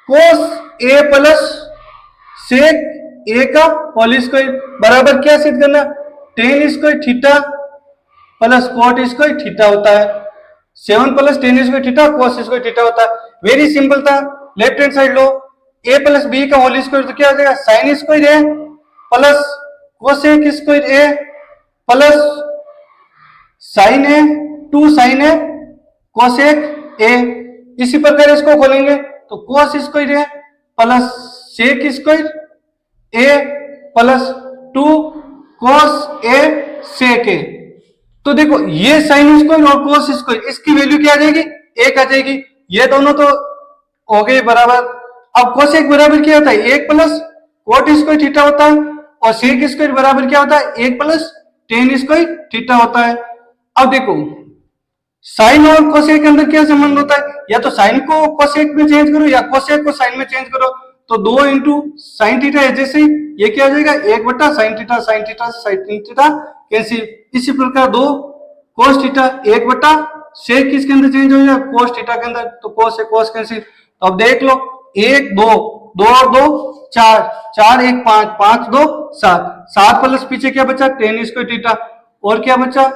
cos A plus sec A का होल स्क्वायर बराबर क्या सिद्ध करना, tan square theta plus cot square theta होता है, 7 plus tan square theta cos square theta होता है। वेरी सिंपल था, लेफ्ट हैंड साइड लो a प्लस बी का होल स्क्वायर तो क्या हो जाएगा sine square A plus cosec square A plus sine A 2 sine A cosec A. इसी प्रकार इसको खोलेंगे तो cos square A plus sec square A plus 2 कोस ए सेक ए। तो देखो ये साइन स्क्वायर और कोस स्क्वायर, इसकी वैल्यू क्या आ जाएगी, 1 आ जाएगी। ये दोनों तो हो गए बराबर। अब कोसेक बराबर क्या होता है, 1 प्लस कोट स्क्वायर थीटा होता है, और सेक स्क्वायर बराबर क्या होता है, 1 प्लस टेन स्क्वायर थीटा होता है। अब देखो साइन और कोसेक के अंदर क्या संबंध होता है, या तो साइन को कोसेक में चेंज करो या कोसेक को साइन में चेंज करो। तो 2 इंटू साइन थीटा है, जैसे ये क्या हो जाएगा, 1 बटा sine theta, sine theta sine theta cancel. इसी प्रकार 2 कोस थीटा, 1 बटा सेक किसके अंदर चेंज हो जाएगा, कोस थीटा के अंदर, तो कोस से कोस कैंसिल। तो अब देख लो 1 2 2 और 2 4, 4 1 5, 5 2 7, 7 प्लस पीछे क्या बचा, टेन स्क्वायर थीटा, और क्या बचा,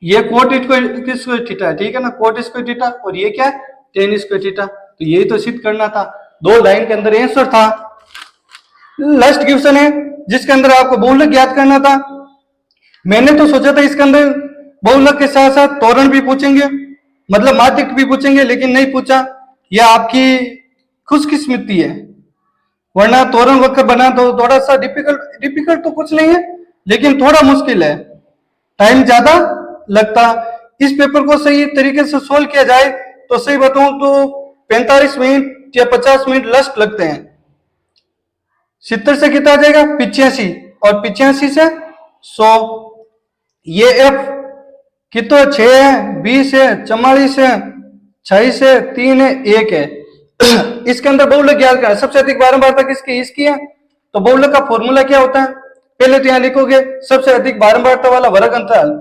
ये कोट स्क्वायर थीटा है, ठीक है ना, कोट स्क्वायर थीटा, और ये क्या है, टेन स्क्वायर थीटा। तो यही तो सिद्ध करना था, 2 लाइन के अंदर आंसर था। लास्ट क्वेश्चन है जिसके अंदर आपको बहुलक ज्ञात करना था। मैंने तो सोचा था इसके अंदर बहुलक के साथ साथ त्वरण भी पूछेंगे, मतलब माध्यक भी पूछेंगे, लेकिन नहीं पूछा। यह आपकी खुशकिस्मती है, वरना त्वरण वक्र बना तो थोड़ा सा डिफिकल्ट तो कुछ नहीं है, लेकिन थोड़ा मुश्किल है, टाइम ज्यादा लगता। इस पेपर को सही तरीके से सोल्व किया जाए तो सही बताऊं तो 45 मिनट या 50 मिनट लास्ट लगते हैं। 70 से कितना आ जाएगा, 85, और 85 से 100। ये एफ कितना 6 है, 20 है, 44 है, 26 है, 3 है, 1 है। इसके अंदर बहुलक ज्ञात करना है। सबसे अधिक बारंबारता किसकी, इसकी है। तो बहुलक का फॉर्मूला क्या होता है, पहले तो यहां लिखोगे सबसे अधिक बारंबारता वाला वर्ग अंतराल,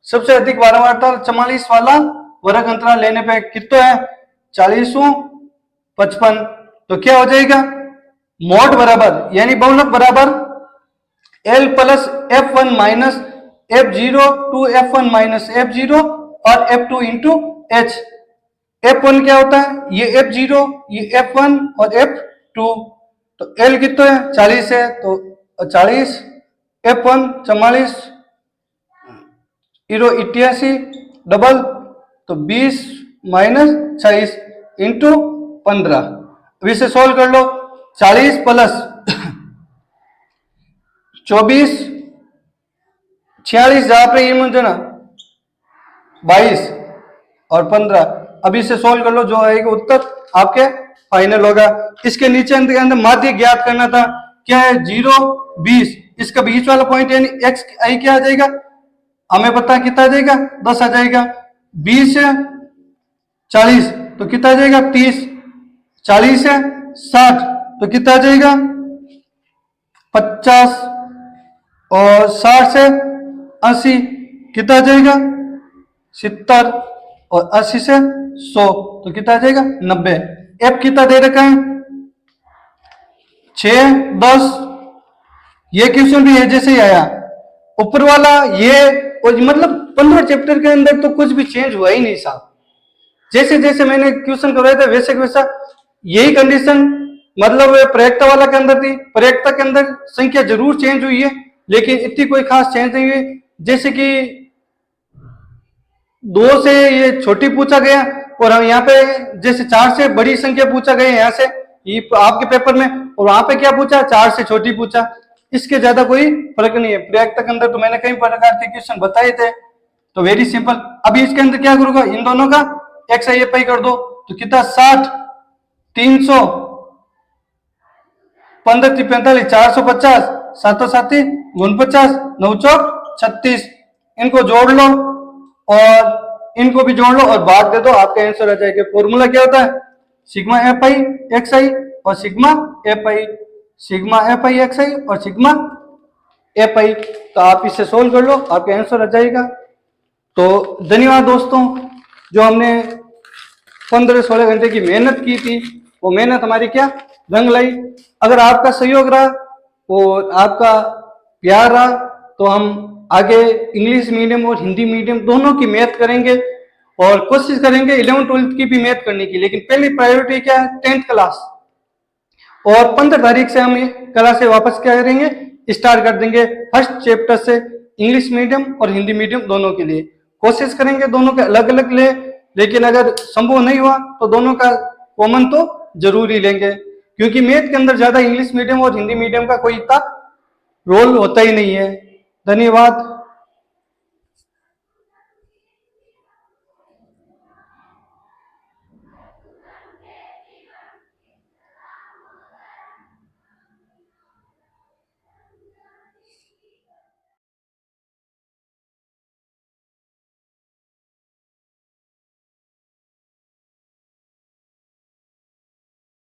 सबसे अधिक बारंबारता 44 वाला वर्ग अंतराल लेने पे कितना है, 40 55। तो क्या हो जाएगा, मोड बराबर यानी बहुलक बराबर L प्लस F1 minus F0 to F1 minus F0 और F2 इंटू H। F1 क्या होता है, ये F0, ये F1 और F2। तो L कितना है, 40 है, तो 40, F1 44, 88 डबल, तो 20 माइनस 26 इंटू 15। अब इसे सोल्व कर लो, 40 प्लस 24, 46 जहां पे ये मुझे ना 22 और 15। अभी इसे सोल्व कर लो, जो आएगा उत्तर आपके फाइनल होगा। इसके नीचे के अंदर माध्य ज्ञात करना था, क्या है 0 20, इसका बीच वाला पॉइंट यानी एक्स आई क्या आ जाएगा, हमें पता है कितना आ जाएगा, 10 आ जाएगा। 20 है 40 तो कितना आ जाएगा 30, 40 है 60 तो कितना आ जाएगा 50, और 60 से 80 कितना आ जाएगा 70, और 80 से 100 तो कितना आ जाएगा 90। एफ कितना दे रखा है 6 10। ये क्वेश्चन भी है जैसे ही आया ऊपर वाला ये, और मतलब 15 चैप्टर के अंदर तो कुछ भी चेंज हुआ ही नहीं साहब। जैसे जैसे मैंने क्वेश्चन करवाया था वैसे वैसा यही कंडीशन, मतलब प्रयोक्ता वाला के अंदर थी। प्रयोक्ता के अंदर संख्या जरूर चेंज हुई है, लेकिन इतनी कोई खास चेंज नहीं हुई। जैसे कि 2 से ये छोटी पूछा गया, और हम यहाँ पे जैसे 4 से बड़ी संख्या पूछा गया यहाँ से ये आपके पेपर में, और वहां पे क्या पूछा 4 से छोटी पूछा। इसके ज्यादा कोई फर्क नहीं है। प्रयोक्ता के अंदर तो मैंने कई प्रकार के क्वेश्चन बताए थे, तो वेरी सिंपल। अभी इसके अंदर क्या करूंगा, इन दोनों का एक्स आई एफ आई कर दो, तो कितना 60 300 15 45 450 7 7 49 9 36, इनको जोड़ लो और इनको भी जोड़ लो और भाग दे दो, आपका आंसर आ जाएगा। फॉर्मूला क्या होता है, sigma F I X I और sigma F I, sigma F I X I और सिग्मा एफ आई। तो आप इसे सोल्व कर लो, आपका आंसर आ जाएगा। तो धन्यवाद दोस्तों, जो हमने 15-16 घंटे की मेहनत की थी, वो मेहनत हमारी क्या रंग लाई। अगर आपका सहयोग रहा और आपका प्यार रहा तो हम आगे इंग्लिश मीडियम और हिंदी मीडियम दोनों की मैथ करेंगे, और कोशिश करेंगे 11th-12th की भी मैथ करने की। लेकिन पहली प्रायोरिटी क्या है, 10th क्लास। और 15 तारीख से हम क्लासें वापस क्या करेंगे, स्टार्ट कर देंगे फर्स्ट चैप्टर से, इंग्लिश मीडियम और हिंदी मीडियम दोनों के लिए। कोशिश करेंगे दोनों के अलग अलग ले, लेकिन अगर संभव नहीं हुआ तो दोनों का कॉमन तो जरूर ही लेंगे, क्योंकि मैथ के अंदर ज्यादा इंग्लिश मीडियम और हिंदी मीडियम का कोई इतना रोल होता ही नहीं है। धन्यवाद।